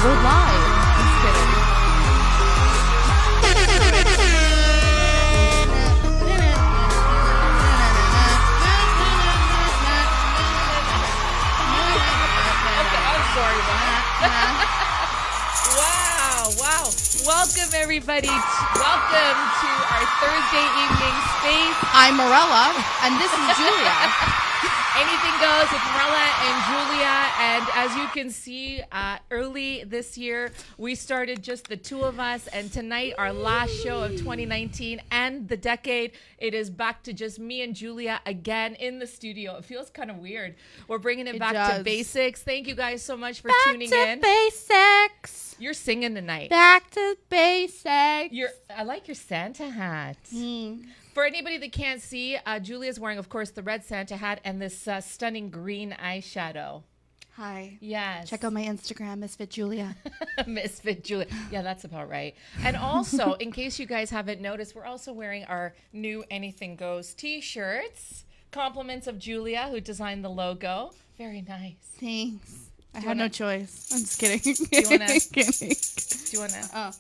we're live. Just kidding. Okay, I'm sorry about that. Wow. Welcome, everybody. Welcome to our Thursday evening space. I'm Morella, and this is Julia. Anything goes with Morella and Julia. And as you can see, early this year, we started just the two of us. And tonight, our last show of 2019 and the decade, it is back to just me and Julia again in the studio. It feels kind of weird. We're bringing it back to basics. Thank you guys so much for tuning in. Back to basics. You're singing tonight. Back to basics. I like your Santa hat. For anybody that can't see, Julia's wearing, of course, the red Santa hat and this stunning green eyeshadow. Hi. Yes. Check out my Instagram, Misfit Julia. Misfit Julia. Yeah, that's about right. And also, in case you guys haven't noticed, we're also wearing our new Anything Goes t-shirts. Compliments of Julia, who designed the logo. Very nice. Thanks. I had no choice. I'm just kidding. Do you want to? Kidding. Do you want to? Oh.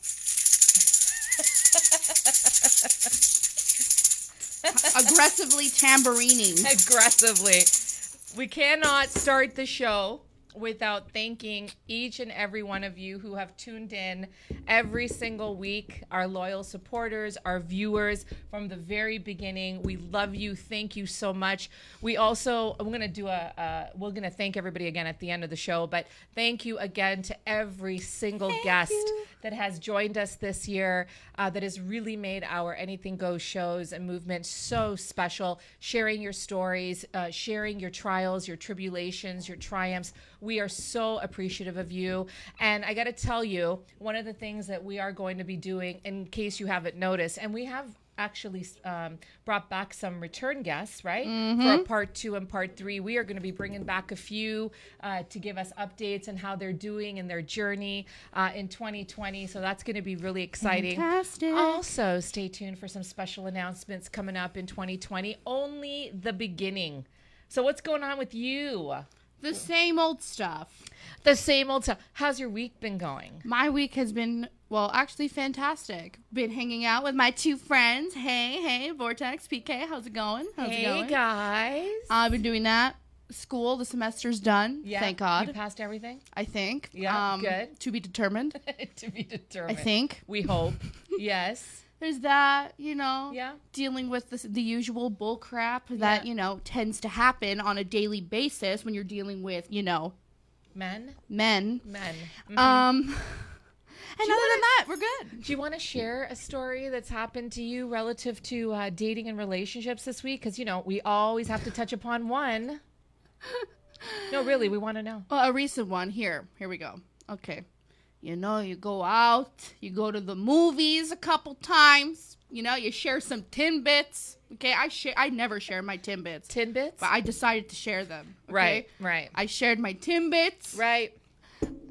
Aggressively tamburining. Aggressively. We cannot start the show without thanking each and every one of you who have tuned in every single week, our loyal supporters, our viewers from the very beginning. We love you. Thank you so much. We're going to thank everybody again at the end of the show, but thank you again to every single guest that has joined us this year, that has really made our Anything Goes shows and movement so special, sharing your stories, sharing your trials, your tribulations, your triumphs. We are so appreciative of you. And I got to tell you, one of the things that we are going to be doing, in case you haven't noticed, and we have actually brought back some return guests, right? For a part 2 and part 3. We are going to be bringing back a few to give us updates on how they're doing in their journey in 2020. So that's going to be really exciting. Fantastic. Also, stay tuned for some special announcements coming up in 2020. Only the beginning. So what's going on with you? The same old stuff. The same old stuff. How's your week been going? My week has been, well, actually fantastic. Been hanging out with my two friends. Hey, Vortex, PK, how's it going? Hey, guys. I've been doing that. School, the semester's done. Yeah. Thank God. You passed everything? I think. Yeah, good. To be determined. To be determined. I think. We hope. Yes. There's that, dealing with the usual bull crap that, tends to happen on a daily basis when you're dealing with, Men. Mm-hmm. And other than that, we're good. Do you want to share a story that's happened to you relative to dating and relationships this week? Because, we always have to touch upon one. No, really, we want to know. Well, a recent one. Here we go. Okay. You go out, you go to the movies a couple times, you share some Timbits. Okay, I never share my Timbits. Tidbits? But I decided to share them. Okay? Right. I shared my Timbits. Right.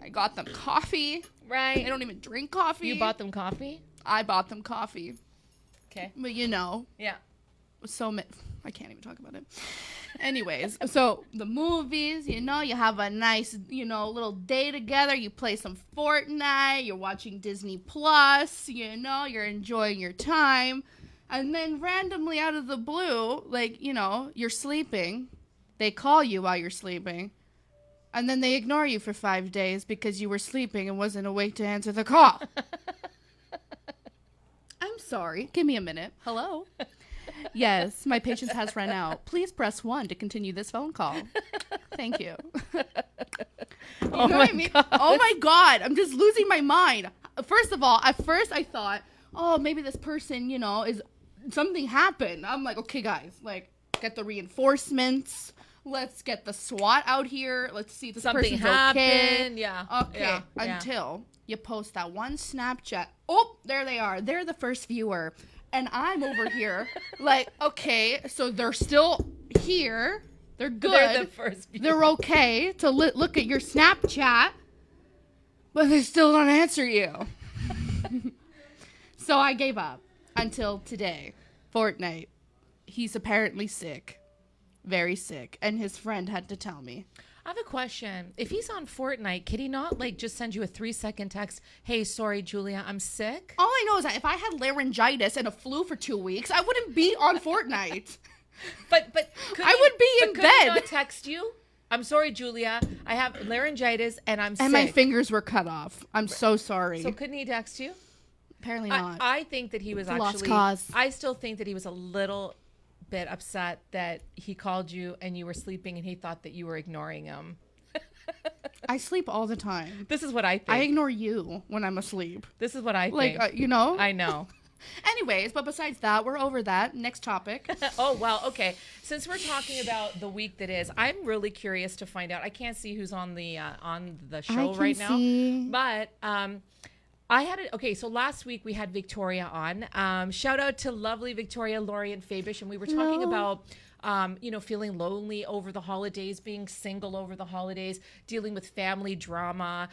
I got them coffee. Right. I don't even drink coffee. You bought them coffee? I bought them coffee. Okay. But Yeah. I can't even talk about it. Anyways, so the movies, you have a nice, little day together. You play some Fortnite. You're watching Disney Plus. You're enjoying your time. And then randomly out of the blue, you're sleeping. They call you while you're sleeping. And then they ignore you for 5 days because you were sleeping and wasn't awake to answer the call. I'm sorry. Give me a minute. Hello? Yes, my patience has run out. Please press 1 to continue this phone call. Thank you. Oh my God. Oh my God. I'm just losing my mind. First of all, at first I thought, maybe this person, is something happened. I'm like, okay, guys, get the reinforcements. Let's get the SWAT out here. Let's see if this Something person's happened. okay. Yeah. Okay. Yeah. Until you post that one Snapchat. Oh, there they are. They're the first viewer. And I'm over here okay, so they're still here. They're good. They're the first viewer. They're okay to look at your Snapchat, but they still don't answer you. So I gave up until today. Fortnite. He's apparently sick. Very sick. And his friend had to tell me. I have a question. If he's on Fortnite, can he not like just send you a 3-second text? Hey, sorry, Julia, I'm sick. All I know is that if I had laryngitis and a flu for 2 weeks, I wouldn't be on Fortnite. But I would be in could he bed. not text you? I'm sorry, Julia. I have laryngitis and I'm sick. And my fingers were cut off. I'm so sorry. So couldn't he text you? Apparently not. I think that he was Lost actually. cause. I still think that he was a little bit upset that he called you and you were sleeping and he thought that you were ignoring him. I sleep all the time. This is what I think. I ignore you when I'm asleep. This is what I Like, think. you know? I know. Anyways, but besides that, we're over that. Next topic. Oh, well, okay. Since we're talking about the week that is, I'm really curious to find out. I can't see who's on the show right now. But I had it. Okay, so last week we had Victoria on. Shout out to lovely Victoria, Laurie, and Fabish. And we were talking about feeling lonely over the holidays, being single over the holidays, dealing with family drama,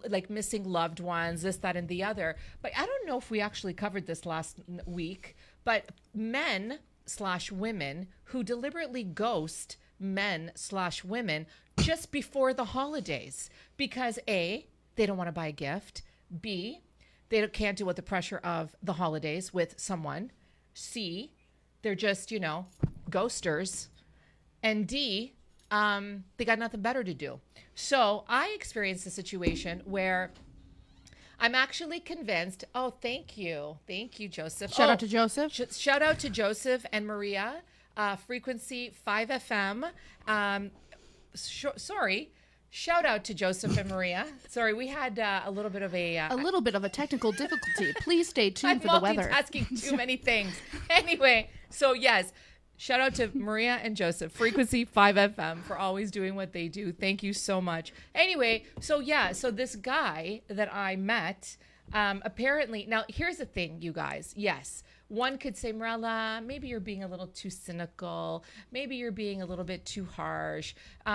like missing loved ones, this, that, and the other. But I don't know if we actually covered this last week, but men/women who deliberately ghost men/women just before the holidays because A, they don't want to buy a gift, B, they can't deal with the pressure of the holidays with someone, C, they're just, ghosters, and D, they got nothing better to do. So I experienced a situation where I'm actually convinced. Oh, thank you, Joseph. Shout out to Joseph. Shout out to Joseph and Maria. Frequency 5 FM. Sorry. Shout out to Joseph and Maria. Sorry, we had a little bit of a technical difficulty. Please stay tuned for the weather. I'm multitasking too many things. Anyway, so yes, shout out to Maria and Joseph, Frequency 5 FM, for always doing what they do. Thank you so much. Anyway, so this guy that I met, apparently, now here's the thing, you guys. Yes. One could say, Marella, maybe you're being a little too cynical. Maybe you're being a little bit too harsh.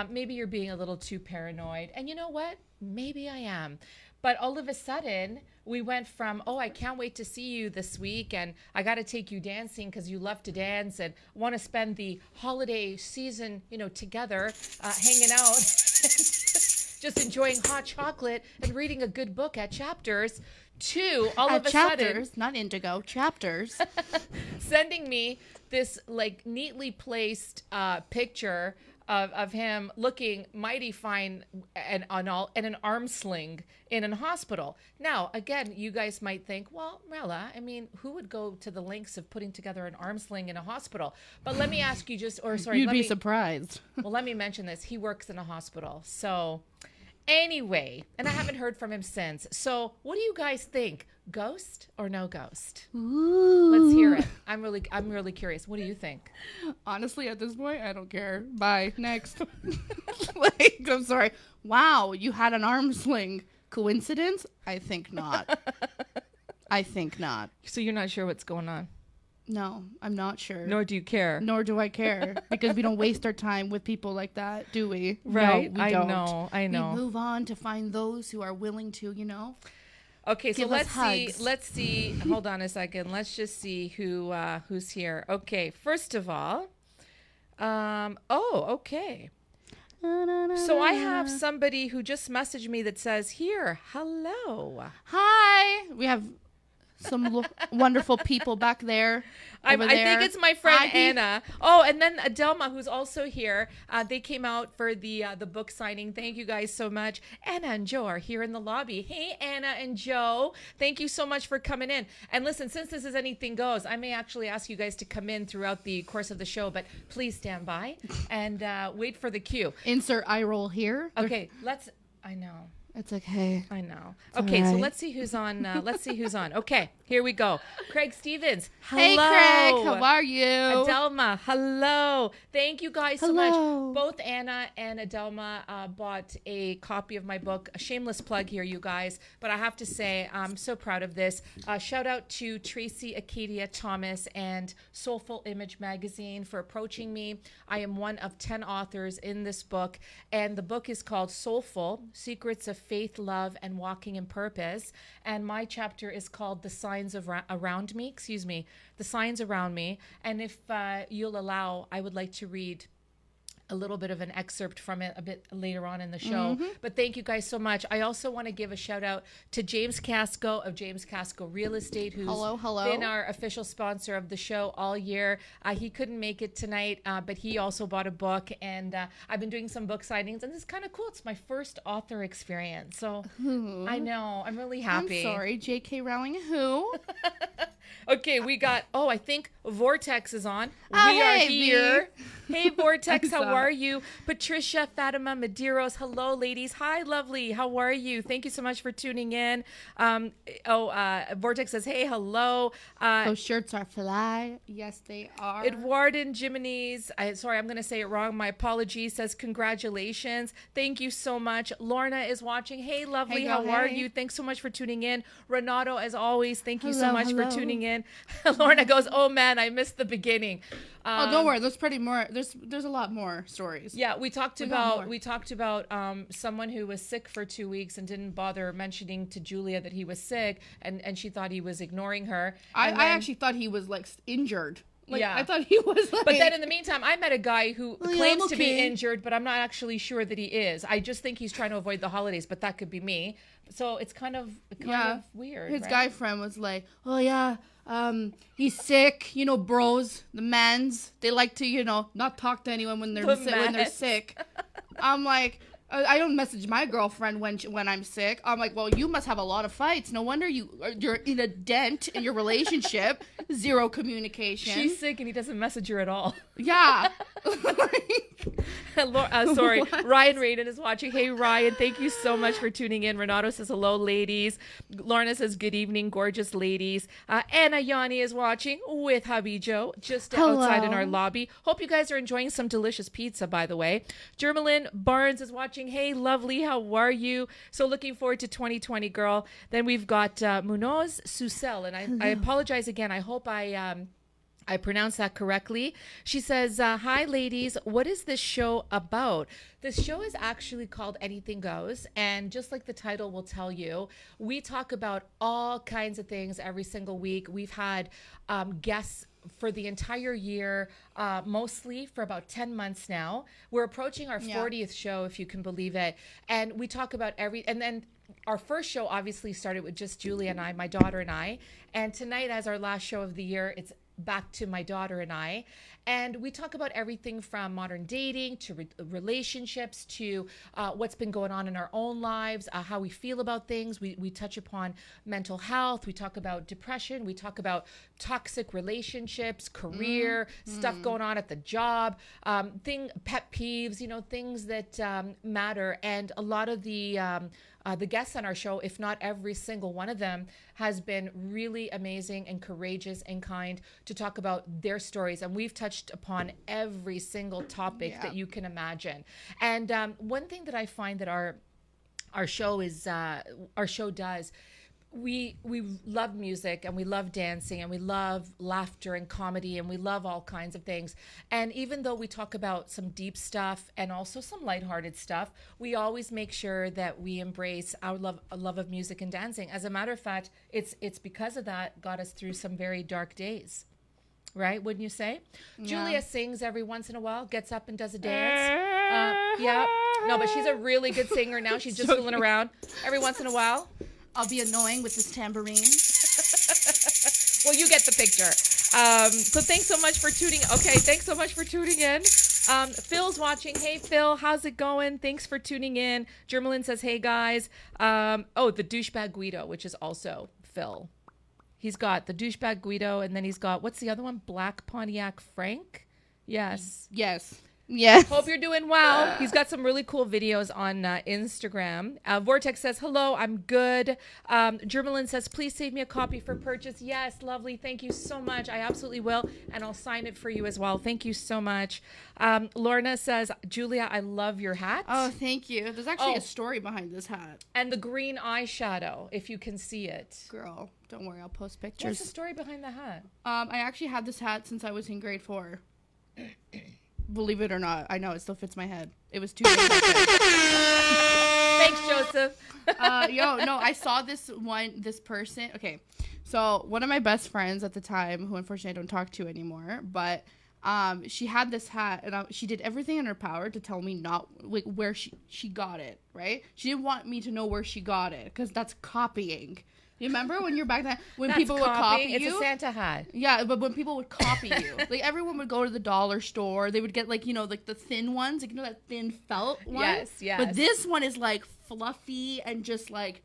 Maybe you're being a little too paranoid. And you know what? Maybe I am. But all of a sudden, we went from, oh, I can't wait to see you this week, and I got to take you dancing because you love to dance and want to spend the holiday season, together, hanging out, just enjoying hot chocolate and reading a good book at Chapters, to all of a sudden, not Indigo, Chapters, sending me this like neatly placed picture of him looking mighty fine and an arm sling in a hospital. Now, again, you guys might think, well, Marella, I mean, who would go to the lengths of putting together an arm sling in a hospital? But let me ask you you'd be surprised. Well, let me mention this. He works in a hospital. So anyway, and I haven't heard from him since. So what do you guys think? Ghost or no ghost? Ooh. Let's hear it. I'm really curious. What do you think? Honestly, at this point, I don't care. Bye. Next. I'm sorry. Wow, you had an arm sling. Coincidence? I think not. I think not. So you're not sure what's going on? No, I'm not sure. Nor do you care. Nor do I care. Because we don't waste our time with people like that, do we? Right. No, we don't. I know. We move on to find those who are willing to, Okay, so let's see. Hold on a second. Let's just see who's here. Okay, first of all, okay. So I have somebody who just messaged me that says, here, hello. Hi. We have some wonderful people back there. I think it's my friend Anna. Oh, and then Adelma, who's also here. They came out for the book signing. Thank you guys so much. Anna and Joe are here in the lobby. Hey, Anna and Joe. Thank you so much for coming in. And listen, since this is Anything Goes, I may actually ask you guys to come in throughout the course of the show, but please stand by and wait for the cue. Insert eye roll here. Okay, I know. It's okay. I know. Okay, so let's see who's on. Okay, here we go. Craig Stevens. Hello. Hey, Craig. How are you? Adelma. Hello. Thank you guys so much. Both Anna and Adelma bought a copy of my book. A shameless plug here, you guys. But I have to say, I'm so proud of this. Shout out to Tracy Acadia Thomas and Soulful Image Magazine for approaching me. I am one of 10 authors in this book. And the book is called Soulful, Secrets of Faith, Love, and Walking in Purpose. And my chapter is called The Signs Around Me. The Signs Around Me. And if you'll allow, I would like to read a little bit of an excerpt from it a bit later on in the show. But thank you guys so much. I also want to give a shout out to James Casco of James Casco Real Estate, who's Hello. been our official sponsor of the show all year. He couldn't make it tonight, but he also bought a book, and I've been doing some book signings, and this is kind of cool. It's my first author experience, so I know I'm really happy. I'm sorry, J.K. Rowling. Who? Okay, we got. Oh, I think Vortex is on. Oh, We are hey, V. here. Hey, Vortex, how What's up? are you? Patricia, Fatima, Medeiros. Hello, ladies. Hi, lovely. How are you? Thank you so much for tuning in. Vortex says, hey, hello. Those shirts are fly. Yes, they are. Edwarden Jimenez, sorry, I'm going to say it wrong. My apologies. Says congratulations. Thank you so much. Lorna is watching. Hey, lovely. Hey, girl, how are hey. you? Thanks so much for tuning in. Renato, as always, thank you so Hello, much for hello. tuning in. Lorna goes, oh man, I missed the beginning. Oh, don't worry. There's pretty more. There's a lot more stories. Yeah, we talked got about someone who was sick for 2 weeks and didn't bother mentioning to Julia that he was sick, and she thought he was ignoring her. I And then- actually thought he was like injured. Like, Yeah. I thought he was like. But then in the meantime, I met a guy who Oh, yeah, claims I'm to be okay. injured, but I'm not actually sure that he is. I just think he's trying to avoid the holidays, but that could be me. So it's kind of weird. His right? guy friend was like, "Oh yeah, he's sick. You know, bros, the mans, they like to, not talk to anyone when they're The when they're mans. sick." I'm like, I don't message my girlfriend when I'm sick. I'm like, well, you must have a lot of fights. No wonder you're in a dent in your relationship. Zero communication. She's sick and he doesn't message her at all. Yeah. Sorry, What? Ryan Radin is watching. Hey, Ryan, thank you so much for tuning in. Renato says hello, ladies. Lorna says good evening, gorgeous ladies. Anna Yanni is watching with hubby Joe just outside in Hello. our lobby. Hope you guys are enjoying some delicious pizza, by the way. Jermalyn Barnes is watching. Hey, lovely, how are you? So looking forward to 2020, girl. Then we've got Munoz Susel, and I apologize again. I hope I pronounced that correctly. She says, hi, ladies. What is this show about? This show is actually called Anything Goes. And just like the title will tell you, we talk about all kinds of things every single week. We've had guests for the entire year, mostly for about 10 months now. We're approaching our 40th show, if you can believe it. And we talk about and then our first show obviously started with just Julia and I, my daughter and I. And tonight, as our last show of the year, it's back to my daughter and I. And we talk about everything from modern dating to relationships to what's been going on in our own lives, how we feel about things. We touch upon mental health. We talk about depression. We talk about toxic relationships, career, stuff going on at the job, pet peeves, things that matter. And a lot of the guests on our show, if not every single one of them, has been really amazing and courageous and kind to talk about their stories. And we've touched upon every single topic that you can imagine. And one thing that I find that our show does, we love music and we love dancing and we love laughter and comedy and we love all kinds of things. And even though we talk about some deep stuff and also some lighthearted stuff, we always make sure that we embrace our love of music and dancing. As a matter of fact, it's because of that got us through some very dark days. Right? Wouldn't you say? Yeah. Julia sings every once in a while, gets up and does a dance. Yeah. No, but she's a really good singer now. She's just fooling around every once in a while. I'll be annoying with this tambourine. Well, you get the picture. So thanks so much for tuning. Okay, thanks so much for tuning in. Phil's watching. Hey, Phil, how's it going? Thanks for tuning in. Jermalyn says, hey, guys. The douchebag Guido, which is also Phil. He's got the douchebag Guido, and then he's got, what's the other one? Black Pontiac Frank? Yes. Yes. Hope you're doing well. He's got some really cool videos on Instagram. Vortex says, hello, I'm good. Jermalyn says, please save me a copy for purchase. Yes, lovely. Thank you so much. I absolutely will. And I'll sign it for you as well. Thank you so much. Lorna says, Julia, I love your hat. Oh, thank you. There's actually a story behind this hat. And the green eyeshadow, if you can see it. Girl, don't worry. I'll post What's pictures. the story behind the hat? I actually had this hat since I was in grade 4. Believe it or not, I know it still fits my head. It was too big. Thanks, Joseph. I saw this person. Okay, so one of my best friends at the time, who unfortunately I don't talk to anymore, but She had this hat, and she did everything in her power to tell me not like where she got it. Right? She didn't want me to know where she got it because that's copying. You remember when you're back then when That's people would copy you? It's a Santa hat. Yeah, but when people would copy you, like everyone would go to the dollar store, they would get like like the thin ones, like that thin felt one. Yes. But this one is like fluffy and just like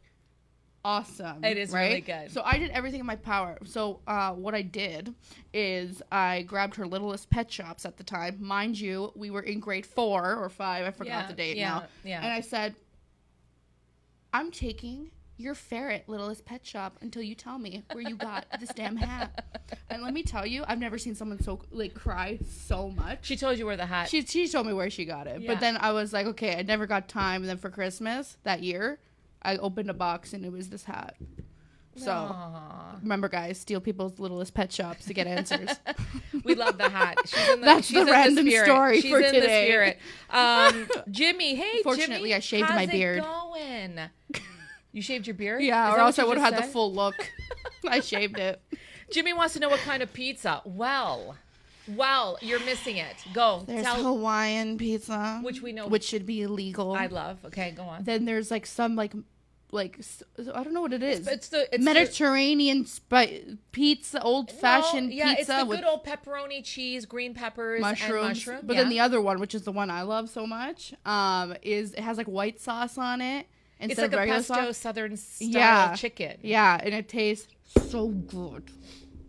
awesome. It is right? really good. So I did everything in my power. So what I did is I grabbed her Littlest Pet Shops at the time. Mind you, we were in grade 4 or 5. I forgot the date now. Yeah. And I said, I'm taking your ferret Littlest Pet Shop until you tell me where you got this damn hat. And let me tell you, I've never seen someone so like cry so much. She told you where the hat. She told me where she got it. Yeah. But then I was like, okay, I never got time. And then for Christmas that year, I opened a box and it was this hat. So Aww. remember, guys, steal people's Littlest Pet Shops to get answers. We love the hat. She's in the, That's she's the in random spirit. story she's for in today. The spirit. Jimmy, hey, Fortunately, Jimmy, I shaved how's my it beard. Going? You shaved your beard? Yeah, Is or that else what I you would have just had the said? full look. I shaved it. Jimmy wants to know what kind of pizza. Well, you're missing it. Go. There's Tell. Hawaiian pizza, Which we know. which should be illegal. I love. Okay, go on. Then there's like some like I don't know what it is. It's the Mediterranean pizza, old fashioned yeah, pizza it's the with good old pepperoni, cheese, green peppers, mushrooms. and mushroom. But then the other one, which is the one I love so much, is it has like white sauce on it it's instead like of a regular pesto sauce. southern style Yeah. chicken. Yeah, and it tastes so good.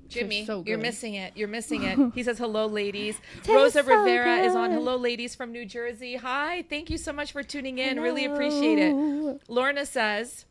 Jimmy, so you're good. missing it. You're missing it. He says, hello, ladies. Tastes Rosa so Rivera is on. good. Hello, ladies from New Jersey. Hi. Thank you so much for tuning in. Really appreciate it. Hello. Lorna says,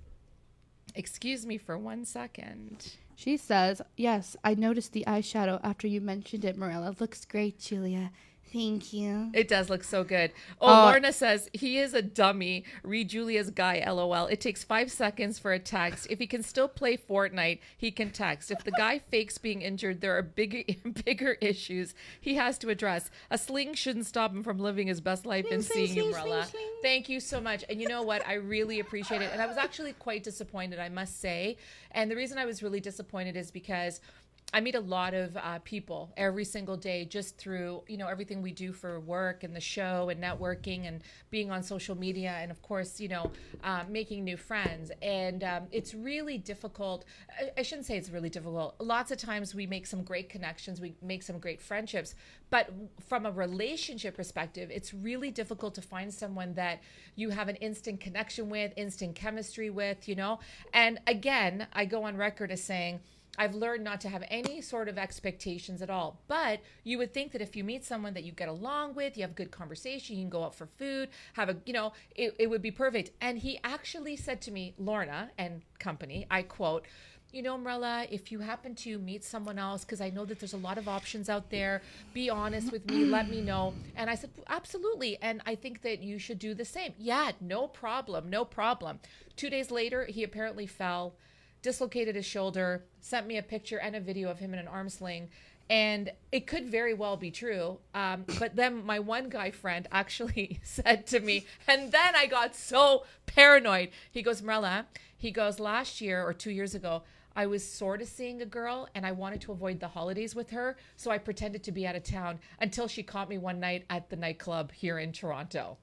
excuse me for 1 second. She says, yes, I noticed the eyeshadow after you mentioned it, Morella. Looks great, Julia. Thank you. It does look so good. Oh, Lorna says, he is a dummy. Read Julia's guy, LOL. It takes 5 seconds for a text. If he can still play Fortnite, he can text. If the guy fakes being injured, there are bigger issues he has to address. A sling shouldn't stop him from living his best life and seeing you, Morella. Thank you so much. And you know what? I really appreciate it. And I was actually quite disappointed, I must say. And the reason I was really disappointed is because I meet a lot of people every single day just through, everything we do for work and the show and networking and being on social media and, of course, making new friends. And it's really difficult. I shouldn't say it's really difficult. Lots of times we make some great connections. We make some great friendships. But from a relationship perspective, it's really difficult to find someone that you have an instant connection with, instant chemistry with, And again, I go on record as saying, I've learned not to have any sort of expectations at all. But you would think that if you meet someone that you get along with, you have good conversation, you can go out for food, it would be perfect. And he actually said to me, Lorna and company, I quote, Marella, if you happen to meet someone else, because I know that there's a lot of options out there, be honest with me, let me know. And I said, absolutely. And I think that you should do the same. Yeah, no problem. 2 days later, he apparently fell, dislocated his shoulder, sent me a picture and a video of him in an arm sling. And it could very well be true. But then my one guy friend actually said to me, and then I got so paranoid. He goes, Marella, last year or 2 years ago, I was sort of seeing a girl and I wanted to avoid the holidays with her. So I pretended to be out of town until she caught me one night at the nightclub here in Toronto.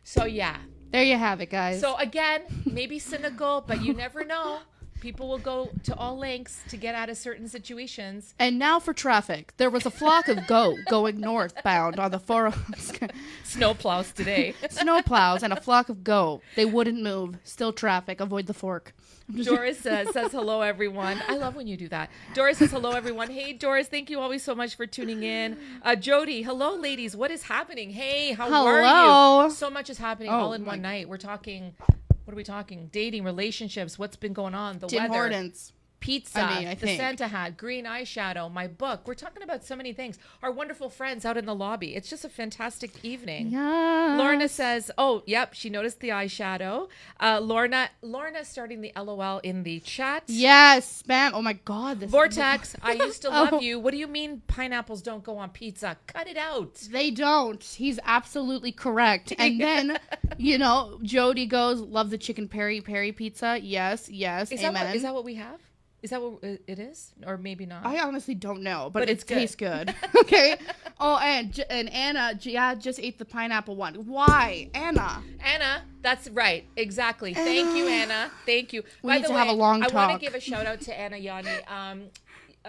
So yeah. There you have it, guys. So again, maybe cynical, but you never know. People will go to all lengths to get out of certain situations. And now for traffic. There was a flock of goat going northbound on the 405. Snowplows today. Snowplows and a flock of goat. They wouldn't move. Still traffic. Avoid the fork. Doris says hello, everyone. I love when you do that. Doris says hello, everyone. Hey, Doris, thank you always so much for tuning in. Jody, hello, ladies. What is happening? Hey, how are you? So much is happening all in one night. We're talking... What are we talking? Dating, relationships, what's been going on, the Tim weather. Hortons. Pizza, I the think. Santa hat, green eyeshadow, my book. We're talking about so many things. Our wonderful friends out in the lobby. It's just a fantastic evening. Yeah. Lorna says, oh, yep, she noticed the eyeshadow. Lorna's starting the LOL in the chat. Yes, spam. Oh my God. This Vortex, I used to love Oh. you. What do you mean pineapples don't go on pizza? Cut it out. They don't. He's absolutely correct. And then, Jody goes, love the chicken peri peri pizza. Yes, Is amen. that what we have? Is that what it is? Or maybe not? I honestly don't know, but it's it good. tastes good. Okay. Oh, and Anna, just ate the pineapple one. Why, Anna? Anna, that's right. Exactly. Thank you, Anna. Thank you. We By need the to way, have a long I want to talk. give a shout out to Anna Yanni.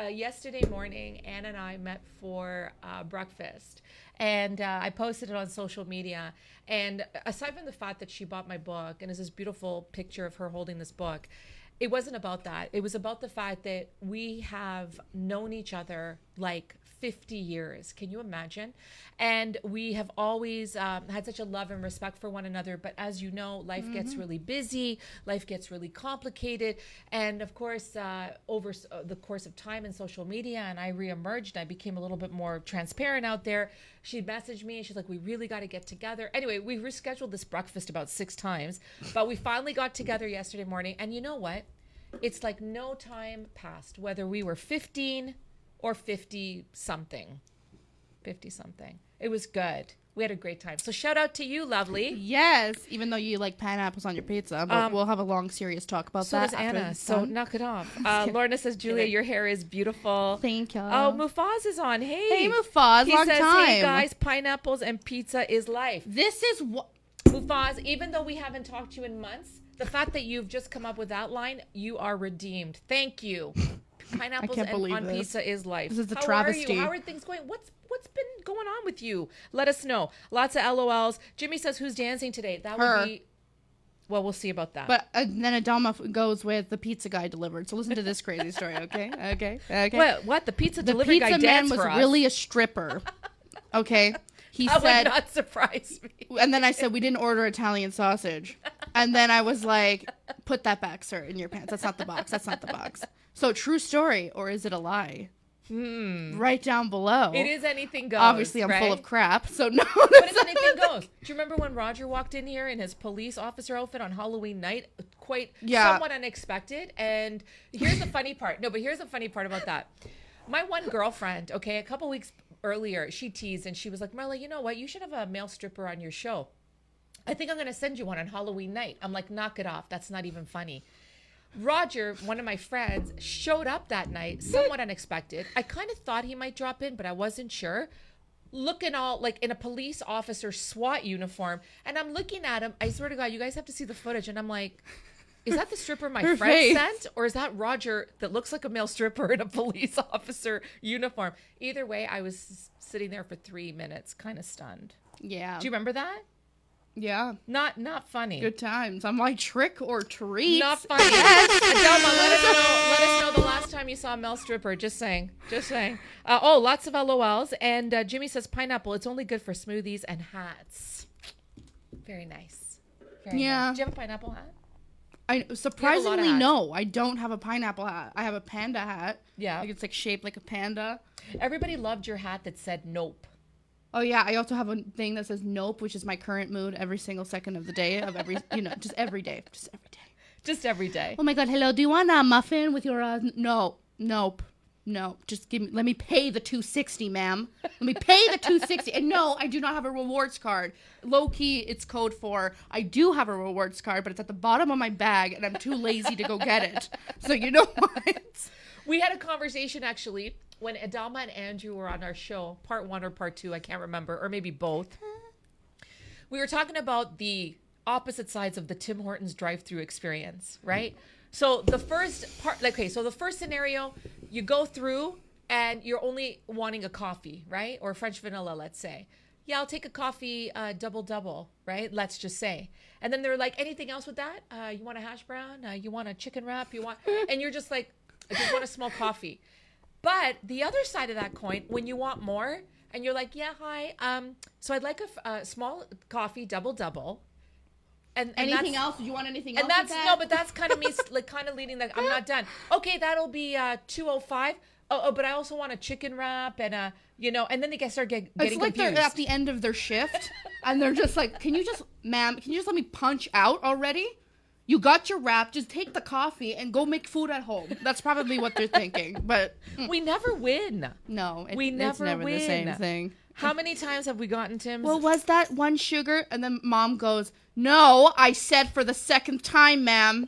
Yesterday morning, Anna and I met for breakfast, and I posted it on social media. And aside from the fact that she bought my book and is this beautiful picture of her holding this book, it wasn't about that. It was about the fact that we have known each other like 50 years. Can you imagine? And we have always had such a love and respect for one another. But as you know, life gets really busy, life gets really complicated. And of course, over the course of time in social media, and I reemerged, I became a little bit more transparent out there. She messaged me and she's like, we really got to get together. Anyway, we rescheduled this breakfast about 6 times, but we finally got together yesterday morning. And you know what? It's like no time passed, whether we were 15 or 50 something. It was good. We had a great time. So shout out to you, lovely. Yes, even though you like pineapples on your pizza, but we'll have a long, serious talk about So that. does Anna. So knock it off. Lorna says, Julia, your hair is beautiful. Thank you. Oh, Mufaz is on. Hey, Mufaz, He long says, time. hey, guys, pineapples and pizza is life. This is what... Mufaz, even though we haven't talked to you in months, the fact that you've just come up with that line, you are redeemed. Thank you. Pineapples on pizza is life. This is a How travesty. Are you? How are things going? What's been going on with you? Let us know. Lots of LOLs. Jimmy says, who's dancing today? That Her. would be... Well, we'll see about that. But then Adama goes with the pizza guy delivered. So listen to this crazy story, okay? Okay. What? The pizza The delivery pizza guy man danced was for us? really a stripper, okay? He That said... would not surprise me. And then I said, we didn't order Italian sausage. And then I was like, put that back, sir, in your pants. That's not the box. That's not the box. So true story, or is it a lie? Right down below. It is anything goes. Obviously, I'm right? full of crap, so no. But it's anything goes. Do you remember when Roger walked in here in his police officer outfit on Halloween night? Somewhat unexpected. And here's the funny part. No, but here's the funny part about that. My one girlfriend, okay, a couple weeks earlier, she teased and she was like, Marla, you know what? You should have a male stripper on your show. I think I'm going to send you one on Halloween night. I'm like, knock it off. That's not even funny. Roger, one of my friends, showed up that night, somewhat unexpected. I kind of thought he might drop in, but I wasn't sure. Looking all like in a police officer SWAT uniform. And I'm looking at him. I swear to God, you guys have to see the footage. And I'm like, is that the stripper my Her friend face. sent? Or is that Roger that looks like a male stripper in a police officer uniform? Either way, I was sitting there for 3 minutes, kind of stunned. Yeah. Do you remember that? Yeah. Not funny. Good times. I'm like, trick or treat. Not funny. Adelma, let us know the last time you saw a male stripper. Just saying. Lots of LOLs. And Jimmy says pineapple. It's only good for smoothies and hats. Very nice. Very Yeah. nice. Do you have a pineapple hat? I surprisingly hats. no, I don't have a pineapple hat. I have a panda hat. Yeah. Like it's like shaped like a panda. Everybody loved your hat that said nope. Oh yeah, I also have a thing that says nope, which is my current mood every single second of the day of every, just every day. Just every day. Oh my God, hello, do you want a muffin with your, nope, just let me pay the $2.60, ma'am. Let me pay the $2.60. And no, I do not have a rewards card. Low key, it's code for, I do have a rewards card, but it's at the bottom of my bag and I'm too lazy to go get it. So you know what? We had a conversation actually when Adalma and Andrew were on our show, part 1 or part 2, I can't remember, or maybe both. We were talking about the opposite sides of the Tim Hortons drive-through experience, right? So the first part, so the first scenario, you go through and you're only wanting a coffee, right? Or French vanilla, let's say. Yeah, I'll take a coffee double, right? Let's just say. And then they're like, anything else with that? You want a hash brown? You want a chicken wrap? And you're just like, I just want a small coffee. But the other side of that coin, when you want more and you're like, yeah, hi. So I'd like a small coffee double. And Anything else? Do you want anything else? And that's with that? no, but that's kind of me, like kind of leading. I'm not done. Okay, that'll be $2.05. Oh, but I also want a chicken wrap and and then they start getting It's like confused. they're at the end of their shift and they're just like, ma'am, can you just let me punch out already? You got your wrap, just take the coffee and go make food at home. That's probably what they're thinking. But we never win. no, We it's never never win. the same thing. How many times have we gotten Tim's? Well, was that one sugar? And then mom goes, no, I said for the second time, ma'am,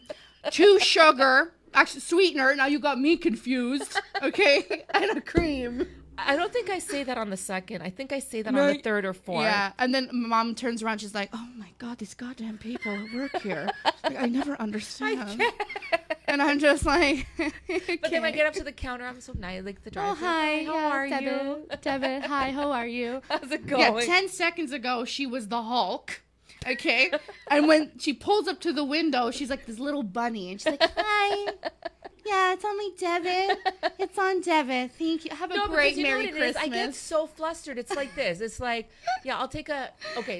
2 sugar. actually sweetener. Now you got me confused. Okay, and a cream. I don't think I say that on the second. I think I say that No, on the third or fourth. Yeah, and then my mom turns around. She's like, "Oh my god, these goddamn people who work here. Like, I never understand." And I'm just like, okay. But then I get up to the counter. I'm so nice, like the driver. Oh, hi. How are you? Devin, hi, how are you? How's it Yeah, going? 10 seconds ago, she was the Hulk. Okay? And when she pulls up to the window, she's like this little bunny. And she's like, hi. Yeah, it's only Devin. It's on Devin. Thank you. Have a great because you know Merry what it Christmas. is? I get so flustered. It's like this. It's like, yeah, I'll take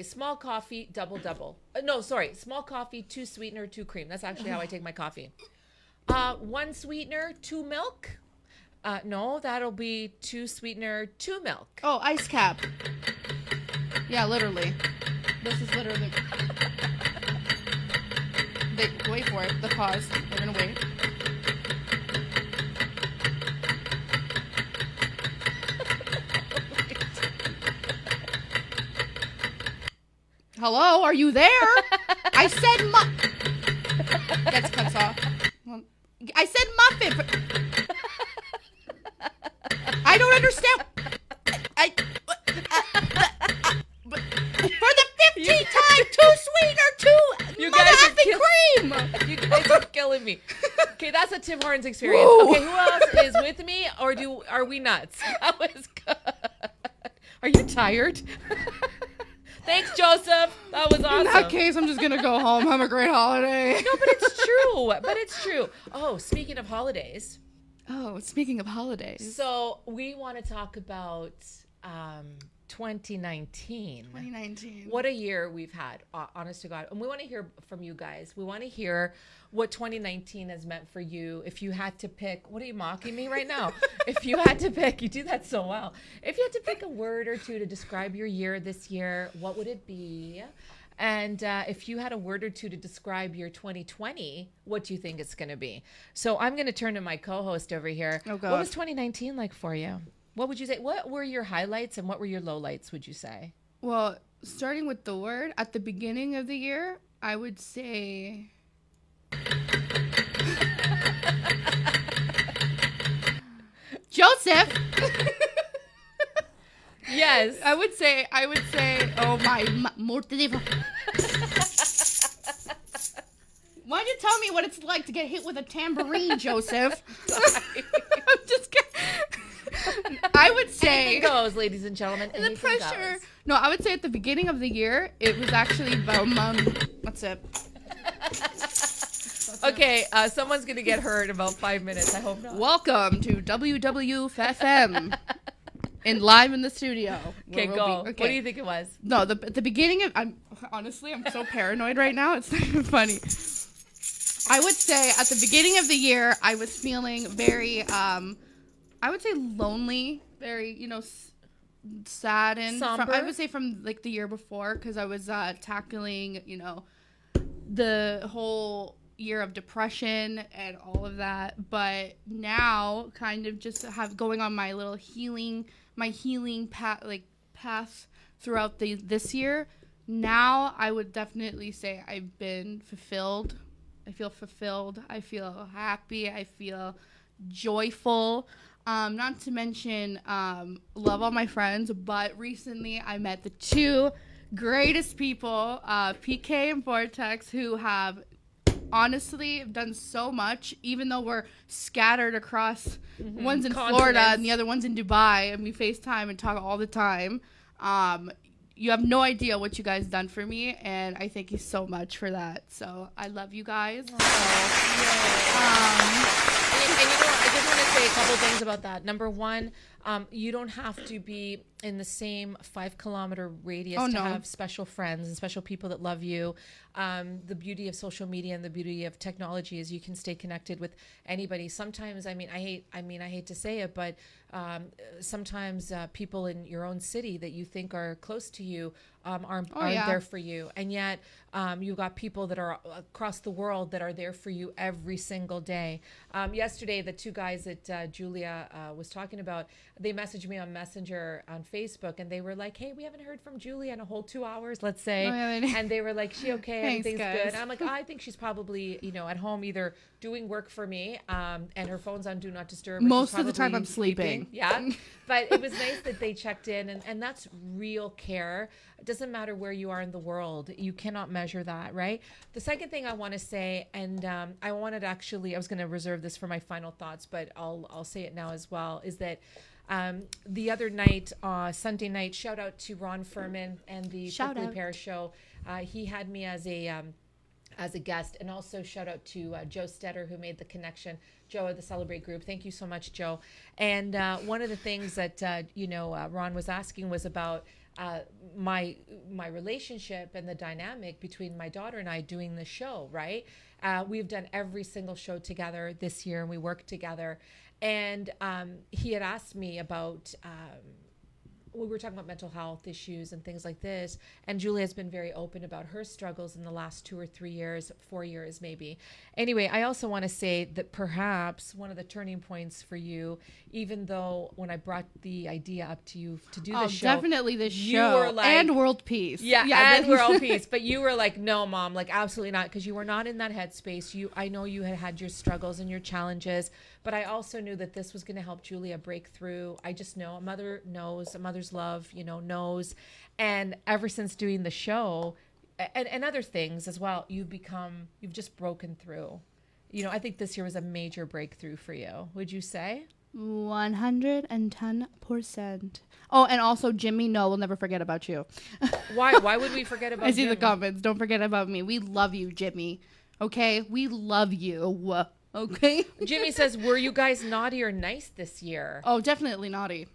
small coffee, double. No, sorry, small coffee, 2 sweetener, 2 cream. That's actually how I take my coffee. 1 sweetener, 2 milk. No, that'll be 2 sweetener, 2 milk. Oh, ice cap. Yeah, literally. This is literally. Wait for it. The pause. They're gonna wait. Hello, are you there? I said Gets cuts off. Well, I said muffin. I don't understand. For the 15th time, 2 sweetener, 2 You guys are cream. You guys are killing me. Okay, that's a Tim Hortons experience. Whoa. Okay, who else is with me, or are we nuts? That was good. Are you tired? Thanks, Joseph. That was awesome. In that case, I'm just gonna go home. Have a great holiday. No, but it's true. But it's true. Oh, speaking of holidays. Oh, speaking of holidays. So we want to talk about 2019. 2019. What a year we've had, honest to God. And we want to hear from you guys. We want to hear what 2019 has meant for you. If you had to pick, what are you mocking me right now? If you had to pick, you do that so well. If you had to pick a word or two to describe your year this year, what would it be? And if you had a word or two to describe your 2020, what do you think it's going to be? So I'm going to turn to my co-host over here. Oh, God. What was 2019 like for you? What would you say? What were your highlights and what were your lowlights, would you say? Well, starting with the word, at the beginning of the year, I would say... Joseph! Yes. I would say, oh my, why'd you tell me what it's like to get hit with a tambourine, Joseph? I'm just kidding. I would say... Anything goes, ladies and gentlemen. The pressure. Goes. No, I would say at the beginning of the year, it was actually about, what's it? Okay, someone's going to get hurt in about 5 minutes. I hope not. Welcome to WWFM. And live in the studio. Okay, go. Okay. What do you think it was? No, the beginning of... I'm so paranoid right now. It's not even funny. I would say at the beginning of the year, I was feeling very, I would say lonely, very, saddened. Somber? I would say from, like, the year before, because I was tackling, the whole year of depression and all of that. But now, kind of just going on my little healing path throughout this year. Now, I would definitely say I've been fulfilled. I feel fulfilled. I feel happy. I feel joyful. Not to mention, love all my friends. But recently, I met the 2 greatest people, PK and Vortex, who have honestly done so much. Even though we're scattered across, one's in Florida and the other one's in Dubai, and we FaceTime and talk all the time. You have no idea what you guys done for me, and I thank you so much for that. So I love you guys. So, and I just want to say a couple things about that. Number one, you don't have to be in the same 5-kilometer radius to have special friends and special people that love you. The beauty of social media and the beauty of technology is you can stay connected with anybody. Sometimes, I hate to say it, but sometimes people in your own city that you think are close to you aren't yeah. there for you, and yet you've got people that are across the world that are there for you every single day. Yesterday, the two guys that Julia was talking about, they messaged me on Messenger on Facebook, and they were like, "Hey, we haven't heard from Julia in a whole 2 hours, let's say." Oh, yeah, they did. And they were like, "She okay? Thanks, Everything's guys. good." And I'm like, "I think she's probably, at home either doing work for me, and her phone's on Do Not Disturb. Or she's Most of the time probably I'm sleeping. Yeah. But it was nice that they checked in, and that's real care. It doesn't matter where you are in the world. You cannot measure that, right? The second thing I want to say, and I was going to reserve this for my final thoughts, but I'll say it now as well, is that the other night, Sunday night, shout out to Ron Furman and the Prickly Pear Show. He had me as a guest, and also shout out to Joe Stetter, who made the connection. Joe of the Celebrate group. Thank you so much, Joe. And one of the things that Ron was asking was about my relationship and the dynamic between my daughter and I doing the show. Right? We've done every single show together this year, and we work together. And he had asked me about. We were talking about mental health issues and things like this, and Julia has been very open about her struggles in the last 2 or 3 years, 4 years maybe. Anyway, I also want to say that perhaps one of the turning points for you, even though when I brought the idea up to you to do the show, definitely this you show were like, and world peace. And world peace. But you were like, no, Mom, like absolutely not, because you were not in that headspace. I know you had your struggles and your challenges, but I also knew that this was going to help Julia break through. I just know a mother knows, a mother's love, knows. And ever since doing the show and other things as well, you've just broken through. I think this year was a major breakthrough for you. Would you say? 110%. Oh, and also Jimmy, no, we'll never forget about you. Why would we forget about I see Jimmy? the comments. Don't forget about me. We love you, Jimmy. Okay? We love you. Okay? Jimmy says, were you guys naughty or nice this year? Oh, definitely naughty.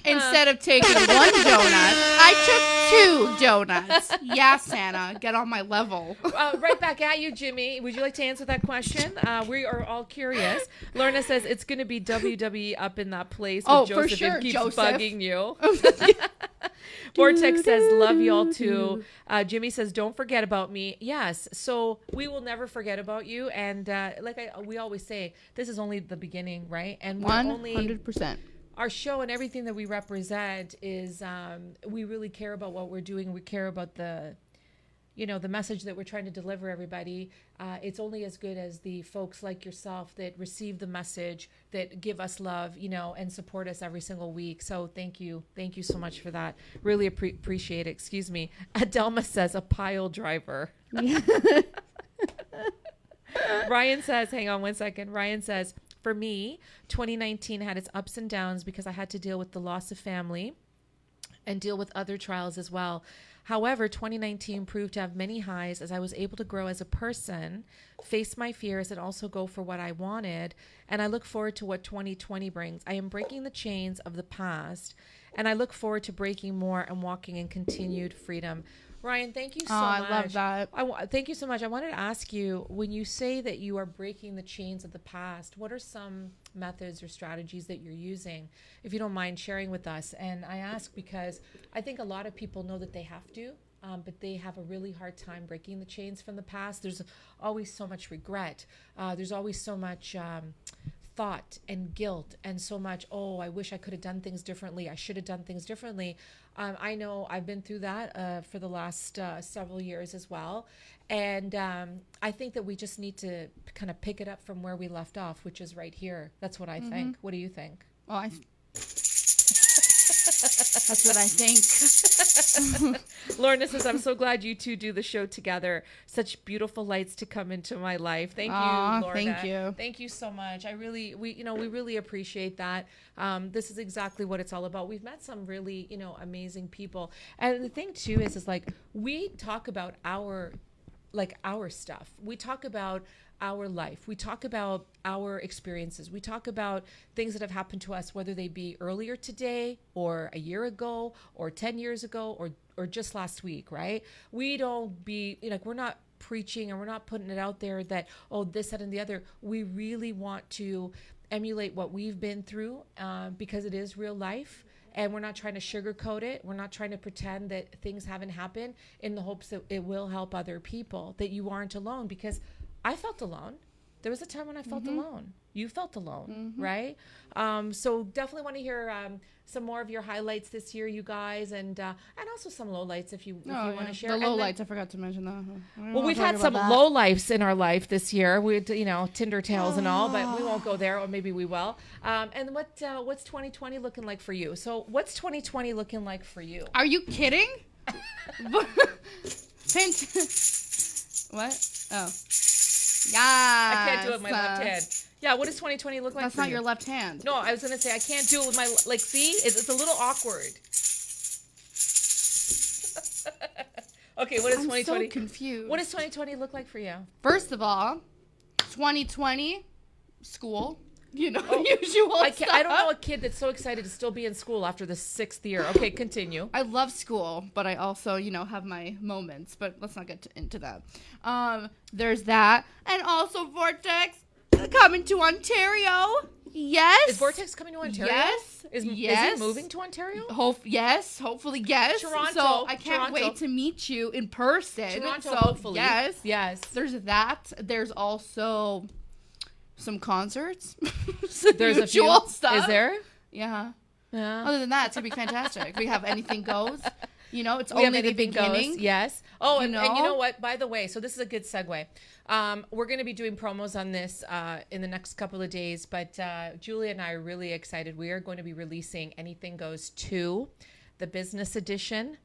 Instead of taking one donut, I took 2 donuts. Yeah, Santa, get on my level. Right back at you, Jimmy. Would you like to answer that question? We are all curious. Lorna says it's going to be WWE up in that place. With Joseph, for sure, it keeps Joseph. bugging you. Vortex says, love y'all too. Jimmy says, don't forget about me. Yes. So we will never forget about you. And we always say, this is only the beginning, right? And we're 100%. Our show and everything that we represent is we really care about what we're doing. We care about the message that we're trying to deliver everybody. It's only as good as the folks like yourself that receive the message, that give us love, and support us every single week. So thank you so much for that. Really appreciate it. Excuse me. Adelma says a pile driver. Ryan says, hang on one second. Ryan says, for me, 2019 had its ups and downs because I had to deal with the loss of family and deal with other trials as well. However, 2019 proved to have many highs as I was able to grow as a person, face my fears, and also go for what I wanted. And I look forward to what 2020 brings. I am breaking the chains of the past, and I look forward to breaking more and walking in continued freedom. Ryan, thank you so much. I love that. Thank you so much. I wanted to ask you, when you say that you are breaking the chains of the past, what are some methods or strategies that you're using, if you don't mind sharing with us? And I ask because I think a lot of people know that they have to, but they have a really hard time breaking the chains from the past. There's always so much regret. There's always so much thought and guilt and so much, I wish I could have done things differently. I should have done things differently. I know I've been through that for the last several years as well. And I think that we just need to kind of pick it up from where we left off, which is right here. That's what I think. What do you think? Well, that's what I think. Lorna says, I'm so glad you two do the show together. Such beautiful lights to come into my life. Thank you, Lorna. Thank you. Thank you so much. We really appreciate that. This is exactly what it's all about. We've met some really, amazing people. And the thing too is like, we talk about our stuff. We talk about our life. We talk about our experiences. We talk about things that have happened to us, whether they be earlier today or a year ago or 10 years ago or just last week, right? We don't be we're not preaching and we're not putting it out there that, this, that, and the other. We really want to emulate what we've been through because it is real life. and we're not trying to sugarcoat it. We're not trying to pretend that things haven't happened in the hopes that it will help other people, that you aren't alone, because I felt alone. There was a time when I felt alone. You felt alone, right? So definitely want to hear some more of your highlights this year, you guys, and also some lowlights if you want to share. The lowlights, I forgot to mention that. Well, we've had some lowlights in our life this year. We, Tinder tales and all, but we won't go there, or maybe we will. And what's 2020 looking like for you? So what's 2020 looking like for you? Are you kidding? What? Oh. Yeah. I can't do it with my left hand. Yeah, what does 2020 look like That's for not you? your left hand. No, I was going to say I can't do it with my, see? It's a little awkward. Okay, what is 2020? I'm so confused. What does 2020 look like for you? First of all, 2020, school. Usual stuff. I don't know a kid that's so excited to still be in school after the 6th year. Okay, continue. I love school, but I also, have my moments. But let's not get into that. There's that. And also Vortex coming to Ontario. Yes. Is Vortex coming to Ontario? Yes. Is it moving to Ontario? Hopefully, yes. Toronto. So I can't wait to meet you in person. Toronto, so, hopefully. Yes. There's that. There's also some concerts. There's a few stuff. Is there? Yeah. Yeah. Other than that, it's gonna be fantastic. We have Anything Goes. It's We have only the Anything beginning. Goes. Yes. Oh, and you know? know what? By the way, so this is a good segue. We're going to be doing promos on this in the next couple of days, but Julia and I are really excited. We are going to be releasing Anything Goes 2, the business edition,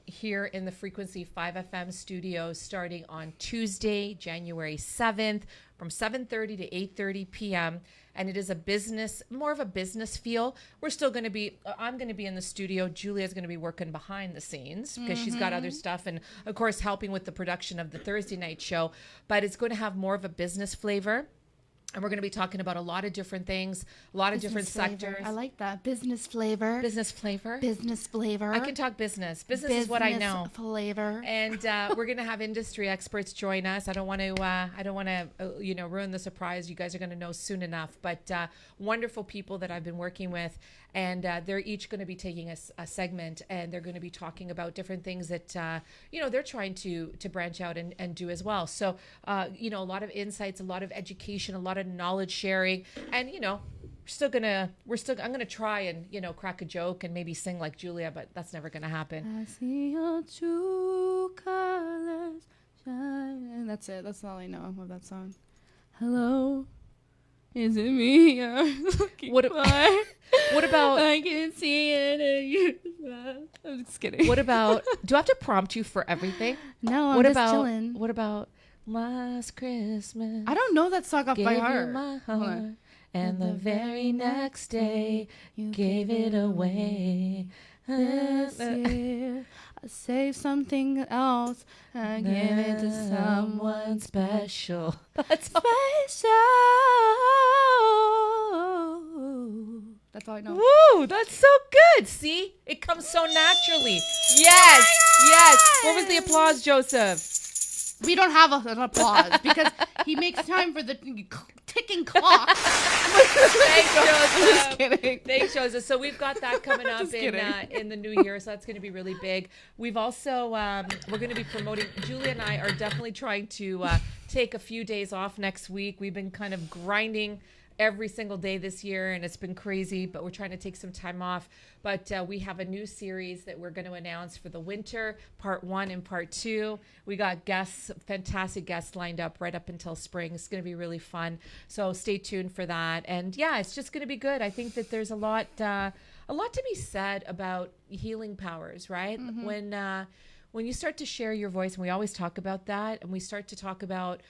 here in the Frequency 5 FM studios starting on Tuesday, January 7th from 7:30 to 8:30 p.m. And it is more of a business feel. We're still going to be, I'm going to be in the studio. Julia's going to be working behind the scenes because she's got other stuff. And of course, helping with the production of the Thursday night show. But it's going to have more of a business flavor. And we're going to be talking about a lot of different things, a lot of different sectors. I like that. Business flavor. Business flavor. Business flavor. I can talk business. Business is what I know. Flavor. And we're going to have industry experts join us. I don't want to, ruin the surprise. You guys are going to know soon enough. But wonderful people that I've been working with, and they're each going to be taking a segment, and they're going to be talking about different things that they're trying to branch out and do as well. So a lot of insights, a lot of education, a lot of knowledge sharing, and I'm gonna try and crack a joke and maybe sing like Julia, but that's never gonna happen. I see your true colors shine. And that's it. That's all I know of that song. Hello, is it me you're looking What about? I can see it in you. I'm just kidding. What about? Do I have to prompt you for everything? No, I'm just chilling. What about last Christmas? I don't know that song off by heart. You my heart, and the very next day you gave it away. This year, I save something else and give it to someone special. special. That's all I know. Woo, that's so good. See, it comes so naturally. Yes. What was the applause, Joseph? We don't have an applause because he makes time for the ticking clock. Thanks, Joseph. Just kidding. Thanks, Joseph. So we've got that coming up in the new year. So that's going to be really big. We've also, we're going to be promoting, Julia and I are definitely trying to take a few days off next week. We've been kind of grinding every single day this year, and it's been crazy, but we're trying to take some time off. But we have a new series that we're going to announce for the winter, part 1 and part 2. We got fantastic guests lined up right up until spring. It's going to be really fun. So stay tuned for that. And yeah, it's just going to be good. I think that there's a lot to be said about healing powers, right? Mm-hmm. When you start to share your voice, and we always talk about that, and we start to talk about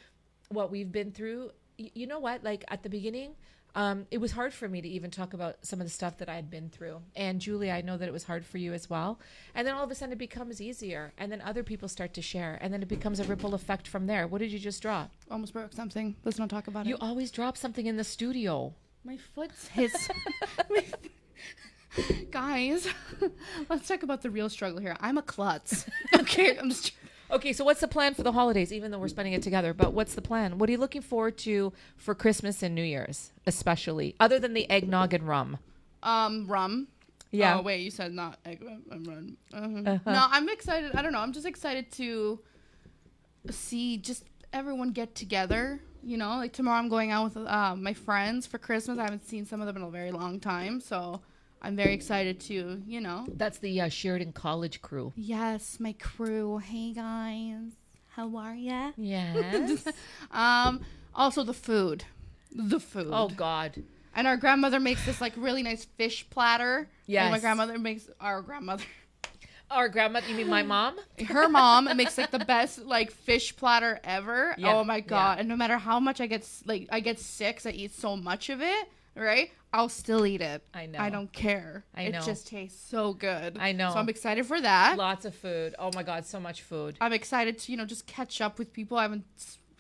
what we've been through, you know what? Like at the beginning, it was hard for me to even talk about some of the stuff that I had been through. And Julie, I know that it was hard for you as well. And then all of a sudden it becomes easier. And then other people start to share. And then it becomes a ripple effect from there. What did you just drop? Almost broke something. Let's not talk about it. You always drop something in the studio. My foot's his. Guys, let's talk about the real struggle here. I'm a klutz. Okay, I'm just... Okay, so what's the plan for the holidays, even though we're spending it together? But what's the plan? What are you looking forward to for Christmas and New Year's, especially, other than the eggnog and rum? Rum. Yeah. Oh wait, you said not egg run. Uh-huh. No, I'm excited. I don't know. I'm just excited to see just everyone get together. You know, like tomorrow I'm going out with my friends for Christmas. I haven't seen some of them in a very long time, so I'm very excited to, you know. That's the Sheridan College crew. Yes, my crew. Hey guys, how are ya? Yes. Also the food. The food. Oh God. And our grandmother makes this like really nice fish platter. Yes. And my grandmother makes our grandmother. Our grandmother, you mean my mom? Her mom makes like the best like fish platter ever. Yeah, Oh my God. yeah. And no matter how much I get sick 'cause I eat so much of it, right? I'll still eat it. I know. I don't care. I know. It just tastes so good. I know. So I'm excited for that. Lots of food. Oh my God, so much food. I'm excited to, just catch up with people I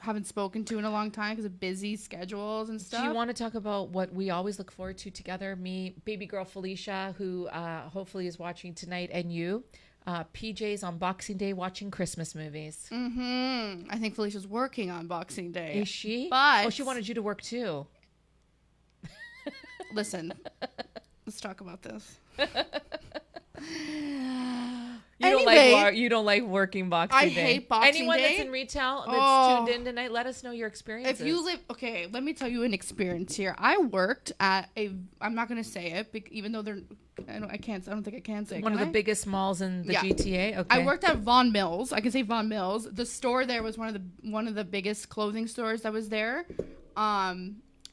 haven't spoken to in a long time because of busy schedules and stuff. Do you want to talk about what we always look forward to together? Me, baby girl Felicia, who hopefully is watching tonight, and you. PJ's on Boxing Day watching Christmas movies. I think Felicia's working on Boxing Day. Is she? But Oh, she wanted you to work too. listen, let's talk about this. You don't like working Boxing I Day. hate Boxing Anyone Day. that's in retail that's Oh. tuned in tonight, let us know your experiences. If you live, okay, let me tell you an experience here. I worked at I'm not going to say it, even though I don't think I can say it. one of Can the I? biggest malls in the Yeah. GTA. Okay. I worked at Von Mills. I can say Von Mills. The store there was one of the biggest clothing stores that was there.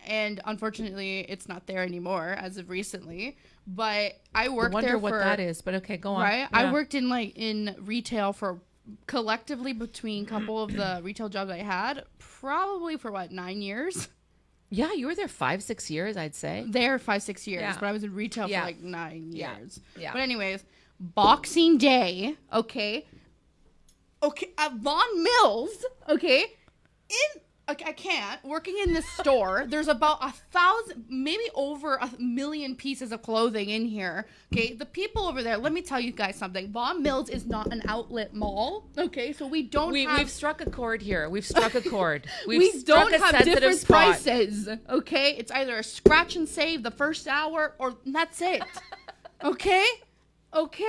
And unfortunately, it's not there anymore as of recently. But I worked wonder there what for that is, but okay, go on. right. Yeah. I worked in retail for collectively between a couple of the retail jobs I had, probably for 9 years. Yeah, you were there 5-6 years, I'd say. There 5-6 years, Yeah. but I was in retail Yeah. for 9 Yeah. years. Yeah. But anyways, Boxing Day, okay, at Von Mills, okay, I can't working in this store. There's about 1,000, maybe over 1,000,000 pieces of clothing in here. Okay, the people over there. Let me tell you guys something. Von Mills is not an outlet mall. Okay, so we don't. We've struck a chord here. We've struck a chord. We struck don't a have sensitive different spot. prices. Okay, it's either a scratch and save the first hour, or that's it. Okay. Okay.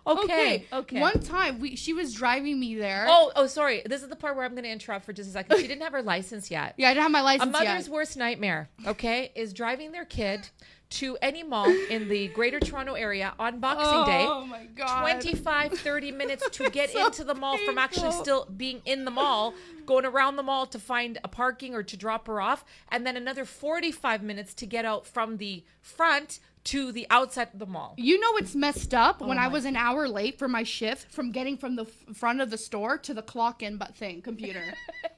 One time she was driving me there. Oh, sorry. This is the part where I'm going to interrupt for just a second. She didn't have her license yet. Yeah, I didn't have my A license mother's yet. worst nightmare, okay, is driving their kid to any mall in the Greater Toronto area on Boxing Day. Oh my God. 25, 30 minutes to get So into the mall from actually painful. still being in the mall, going around the mall to find a parking or to drop her off, and then another 45 minutes to get out from the front to the outside of the mall. You know it's messed up when I my- was an hour late for my shift from getting from the front of the store to the clock in computer.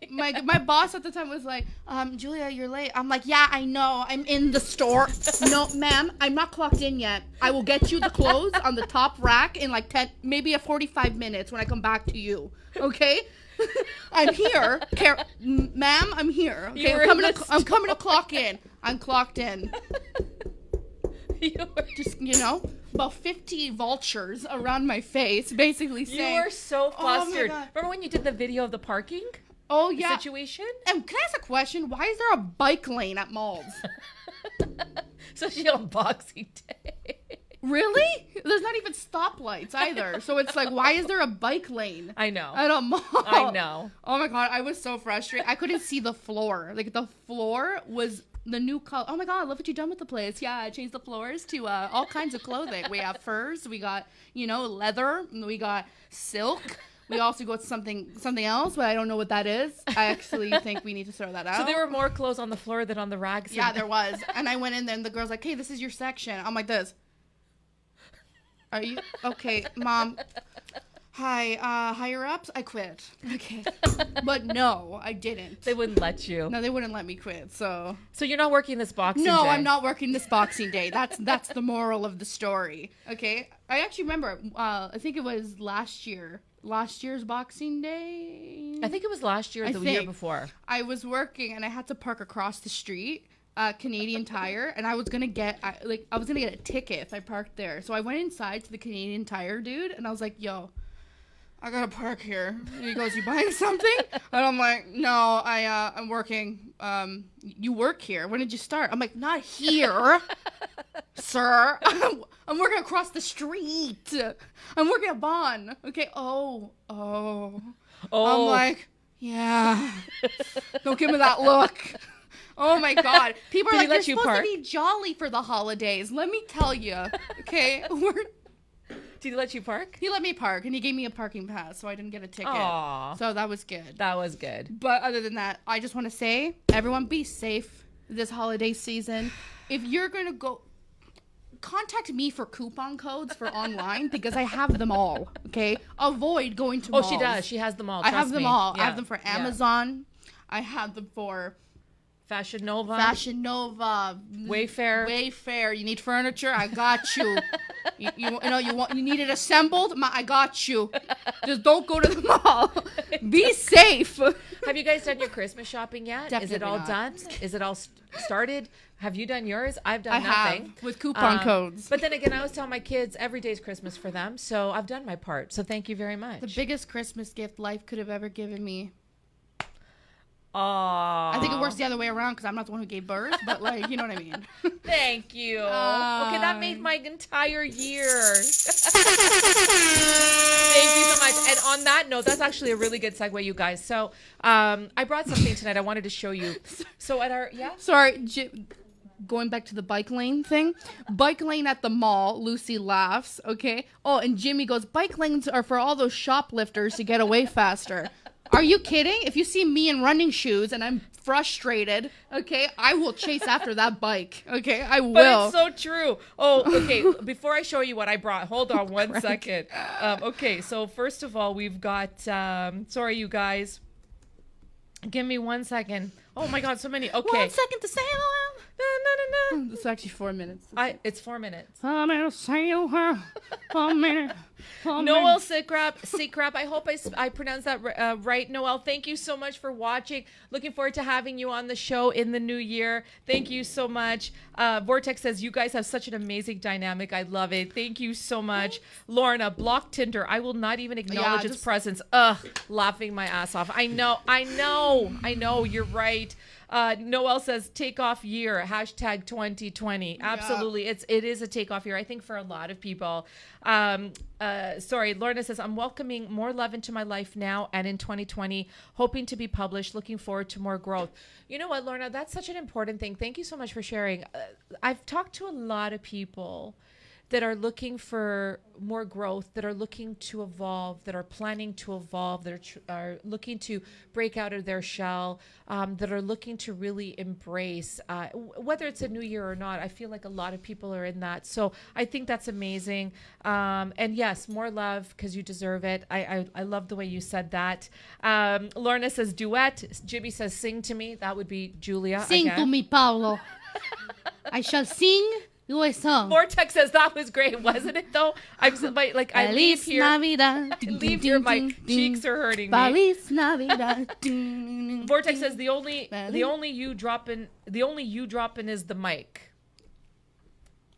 My boss at the time was like, Julia, you're late. I'm like, yeah, I know. I'm in the store. No, ma'am, I'm not clocked in yet. I will get you the clothes on the top rack in like 10, maybe 45 minutes when I come back to you. Okay? I'm here. Ma'am, I'm here. Okay, You were I'm coming to clock in. I'm clocked in. You were, Just, about 50 vultures around my face, basically you saying, were so Oh my flustered. God. Remember when you did the video of the parking oh, yeah. situation? And can I ask a question? Why is there a bike lane at malls? So she on Boxing Day. Really? There's not even stoplights either. So it's like, why is there a bike lane I know. at a mall? I know. Oh my God, I was so frustrated. I couldn't see the floor. Like, the floor was the new color. Oh my God, I love what you've done with the place. Yeah, I changed the floors to all kinds of clothing. We have furs, we got, leather, we got silk. We also got something else, but I don't know what that is. I actually think we need to throw that out. So there were more clothes on the floor than on the racks. Yeah, there was. And I went in there and the girl's like, hey, this is your section. I'm like this. Are you? Okay, Mom. Hi, higher ups? I quit. Okay. But no, I didn't. They wouldn't let you. No, they wouldn't let me quit, so. So you're not working this Boxing Day? No, I'm not working this Boxing Day. That's the moral of the story. Okay? I actually remember, I think it was last year's Boxing Day. I think it was last year or I the year think. before. I was working and I had to park across the street, Canadian Tire, and I was gonna get a ticket if I parked there. So I went inside to the Canadian Tire dude, and I was like, "Yo, I gotta park here." And he goes, "You buying something?" And I'm like, "No, I'm working. You work here. When did you start?" I'm like, "Not here." Sir, I'm working across the street. I'm working at Bon. Okay. Oh. I'm like, yeah. Don't give me that look. Oh my God. People are Did he like, let you're you supposed park? to be jolly for the holidays. Let me tell you. Okay. Did he let you park? He let me park and he gave me a parking pass, so I didn't get a ticket. Aw. So that was good. That was good. But other than that, I just want to say, everyone be safe this holiday season. If you're going to go, contact me for coupon codes for online because I have them all, okay? Avoid going to malls. Oh, she does. She has them all. I have Trust them me. all. Yeah. I have them for Amazon. I have them for Fashion Nova. Fashion Nova. Wayfair. You need furniture? I got you. You need it assembled? I got you. Just don't go to the mall. Be safe. Have you guys done your Christmas shopping yet? Is it Definitely all not. done? Is it all started? Have you done yours? I've done I nothing. have with coupon codes. But then again, I always tell my kids every day's Christmas for them, so I've done my part. So thank you very much. The biggest Christmas gift life could have ever given me. Aww. I think it works the other way around because I'm not the one who gave birth, but like, you know what I mean. Thank you. Okay, that made my entire year. Thank you so much. And on that note, that's actually a really good segue, you guys. So I brought something tonight I wanted to show you. So at our, Sorry, going back to the bike lane thing. Bike lane at the mall, Lucy laughs, okay? Oh, and Jimmy goes, bike lanes are for all those shoplifters to get away faster. Are you kidding? If you see me in running shoes and I'm frustrated, okay, I will chase after that bike, okay? I will. But it's so true. Oh, okay. Before I show you what I brought, hold on one second. Okay, so first of all, we've got, sorry, you guys. Give me 1 second. Oh my God, so many. Okay. 1 second to sail. No. It's actually 4 minutes. It's 4 minutes. I'm gonna sail her 4 minutes. Noel Seakrap, I hope I pronounced that right. Noel, thank you so much for watching. Looking forward to having you on the show in the new year. Thank you so much. Vortex says, you guys have such an amazing dynamic. I love it. Thank you so much. Lorna, block Tinder. I will not even acknowledge its presence. Ugh, laughing my ass off. I know. You're right. Noel says takeoff year, hashtag 2020. Absolutely. It is a takeoff year, I think, for a lot of people. Sorry, Lorna says, I'm welcoming more love into my life now and in 2020, hoping to be published, looking forward to more growth. You know what, Lorna, that's such an important thing. Thank you so much for sharing. I've talked to a lot of people that are looking for more growth, that are looking to evolve, that are planning to evolve, that are looking to break out of their shell, that are looking to really embrace, whether it's a new year or not. I feel like a lot of people are in that. So I think that's amazing. And yes, more love because you deserve it. I love the way you said that. Lorna says duet. Jimmy says sing to me. That would be Julia. Sing again. to me, Paulo. I shall sing you a song. Vortex says that was great, wasn't it? Though I leave here. Navidad. I leave here. My cheeks are hurting me. Feliz Navidad. Vortex says the only you dropping is the mic.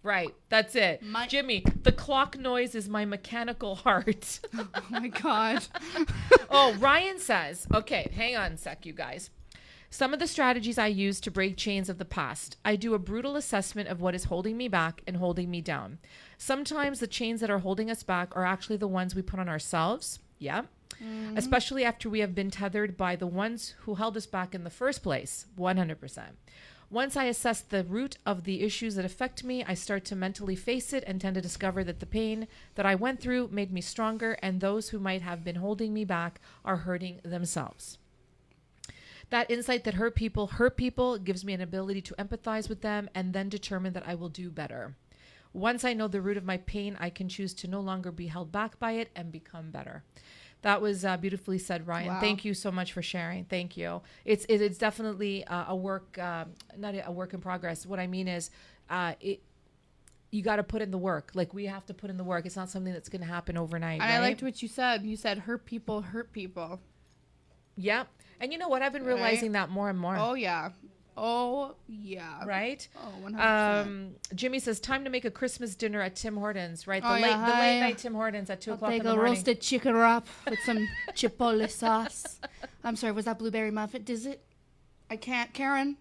Right, that's it. Jimmy, the clock noise is my mechanical heart. Oh my God. Oh, Ryan says, okay, hang on a sec, you guys. Some of the strategies I use to break chains of the past. I do a brutal assessment of what is holding me back and holding me down. Sometimes the chains that are holding us back are actually the ones we put on ourselves. Yeah. Mm-hmm. Especially after we have been tethered by the ones who held us back in the first place. 100%. Once I assess the root of the issues that affect me, I start to mentally face it and tend to discover that the pain that I went through made me stronger, and those who might have been holding me back are hurting themselves. That insight that hurt people gives me an ability to empathize with them and then determine that I will do better. Once I know the root of my pain, I can choose to no longer be held back by it and become better. That was beautifully said, Ryan. Wow. Thank you so much for sharing. Thank you. It's definitely a work, not a work in progress. What I mean is, you got to put in the work. Like, we have to put in the work. It's not something that's going to happen overnight. And right? I liked what you said. You said hurt people. Yeah. And you know what? I've been realizing that more and more. Oh, yeah. Right? Oh, 100%. Jimmy says, time to make a Christmas dinner at Tim Hortons, right? The Oh, late night Tim Hortons at 2 o'clock in the morning. Take a roasted chicken wrap with some chipotle sauce. I'm sorry, was that blueberry muffin? Is it? I can't. Karen.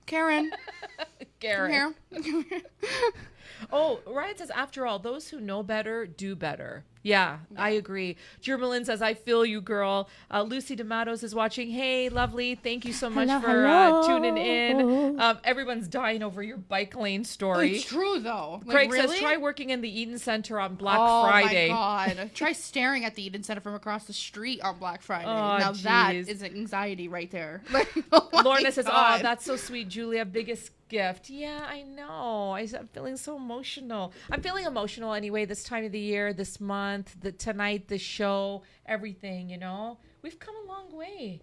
Oh, Ryan says, after all, those who know better do better. Yeah, I agree. Jermalyn says, I feel you, girl. Lucy D'Amatos is watching. Hey, lovely. Thank you so much for tuning in. Everyone's dying over your bike lane story. It's true, though. Craig really? says, try working in the Eden Center on Black Friday. Oh, my God. Try staring at the Eden Center from across the street on Black Friday. Oh, now, that geez. is anxiety right there. Oh Lorna says, God. oh, that's so sweet, Julia. Biggest gift. Yeah, I know. I'm feeling so emotional. I'm feeling emotional anyway this time of the year, this month, tonight, the show, everything, you know. We've come a long way.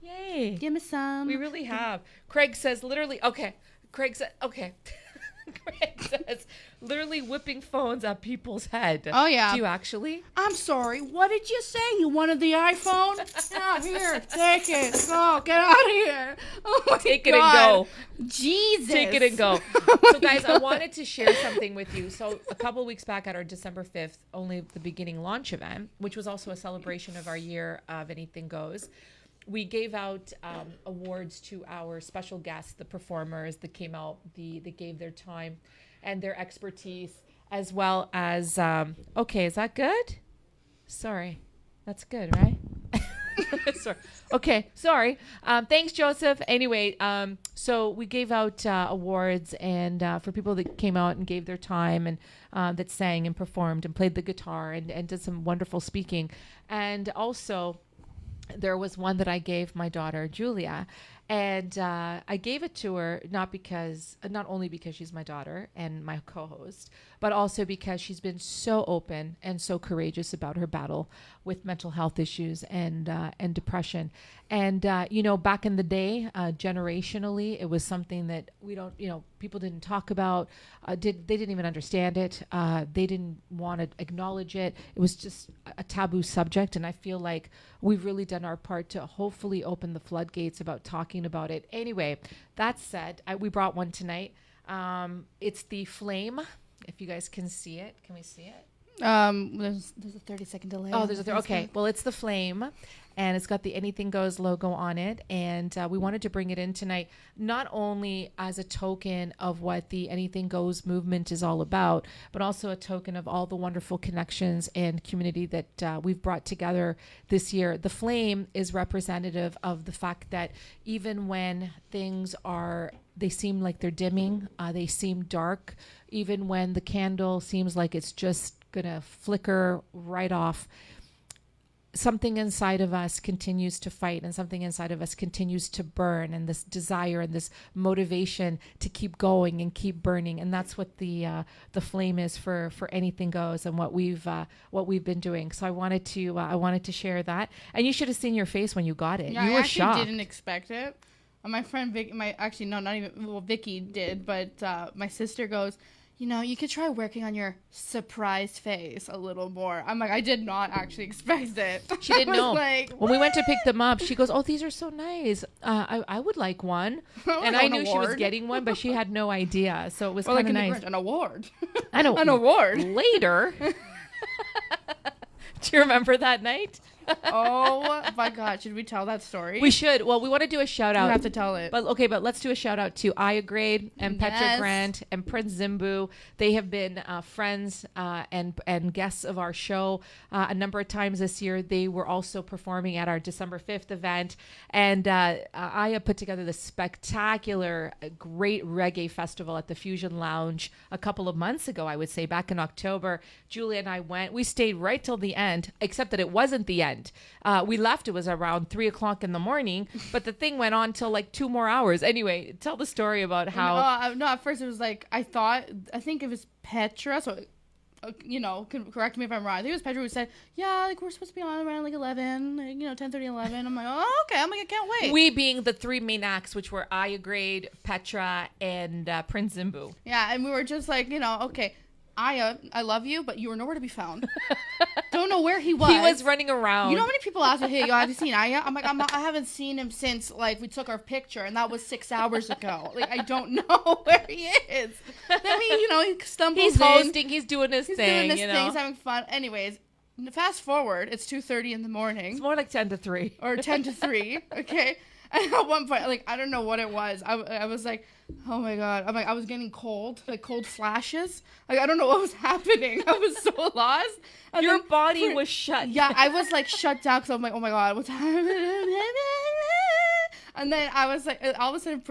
Yay. Give me some. We really have. Craig says literally, okay. Craig said, okay. Craig says literally whipping phones at people's head. Oh, yeah. Do you actually? I'm sorry. What did you say? You wanted the iPhone? Yeah, here. Take it. Go. Get out of here. Oh, my Take it God. and go. Jesus. Take it and go. Oh So, guys, I wanted to share something with you. So, a couple of weeks back at our December 5th, only the beginning launch event, which was also a celebration of our year of Anything Goes, we gave out awards to our special guests, the performers that came out, that gave their time and their expertise, as well as, okay, is that good? Sorry. That's good, right? Sorry. Okay, sorry. Thanks, Joseph. Anyway, so we gave out awards and for people that came out and gave their time and that sang and performed and played the guitar and did some wonderful speaking. And also, there was one that I gave my daughter, Julia, and I gave it to her not only because she's my daughter and my co-host, but also because she's been so open and so courageous about her battle with mental health issues and depression. And, back in the day, generationally, it was something that people didn't talk about. They didn't even understand it. They didn't want to acknowledge it. It was just a taboo subject. And I feel like we've really done our part to hopefully open the floodgates about talking about it. Anyway, that said, we brought one tonight. It's the Flame. If you guys can see it. Can we see it? There's a 30-second delay. Oh, there's okay. Well, it's the Flame, and it's got the Anything Goes logo on it, and we wanted to bring it in tonight, not only as a token of what the Anything Goes movement is all about, but also a token of all the wonderful connections and community that we've brought together this year. The Flame is representative of the fact that even when they seem like they're dimming, they seem dark, even when the candle seems like it's just gonna flicker right off, something inside of us continues to fight, and something inside of us continues to burn, and this desire and this motivation to keep going and keep burning. And that's what the flame is for Anything Goes, and what we've been doing. So I wanted to share that. And you should have seen your face when you got it. Yeah, you were I actually shocked. didn't expect it. My friend Vicky did, but my sister goes, you could try working on your surprised face a little more. I'm like, I did not actually expect it. She didn't know. Like, when we went to pick them up, she goes, oh, these are so nice. I would like one. And I knew she was getting one, but she had no idea. So it was kind of nice. An award. I know. An award. Later. Do you remember that night? Oh my God! Should we tell that story? We should. Well, we want to do a shout out. We have to tell it. But let's do a shout out to Aya Grade and Petra Grant and Prince Zimbu. They have been friends and guests of our show a number of times this year. They were also performing at our December 5th event, and Aya put together this spectacular, great reggae festival at the Fusion Lounge a couple of months ago. I would say back in October. Julia and I went. We stayed right till the end, except that it wasn't the end. We left. It was around 3:00 in the morning, but the thing went on till like 2 more hours. Anyway, tell the story about how. No, at first it was like I think it was Petra. So, correct me if I'm wrong. I think it was Petra who said, "Yeah, like we're supposed to be on around like 11, 10:30, 11." I'm like, "Oh, okay." I'm like, "I can't wait." We being the three main acts, which were Aya Grade, Petra, and Prince Zimbu. Yeah, and we were just like, okay. Aya, I love you, but you were nowhere to be found. Don't know where he was. He was running around. You know how many people ask me, "Hey, have you seen Aya?" I'm like, I haven't seen him since we took our picture, and that was 6 hours ago. Like, I don't know where he is. Then he stumbles He's in. hosting. He's doing his thing. He's having fun. Anyways, fast forward. It's 2:30 in the morning. It's more like 10 to 3 or 10 to 3. Okay. And at one point, like, I don't know what it was. I was like, oh my God. I'm like, I was getting cold, like cold flashes. Like, I don't know what was happening. I was so lost. And Your then body was shut. yeah, I was like shut down because I'm like, oh my God, what's happening? And then I was like, all of a sudden,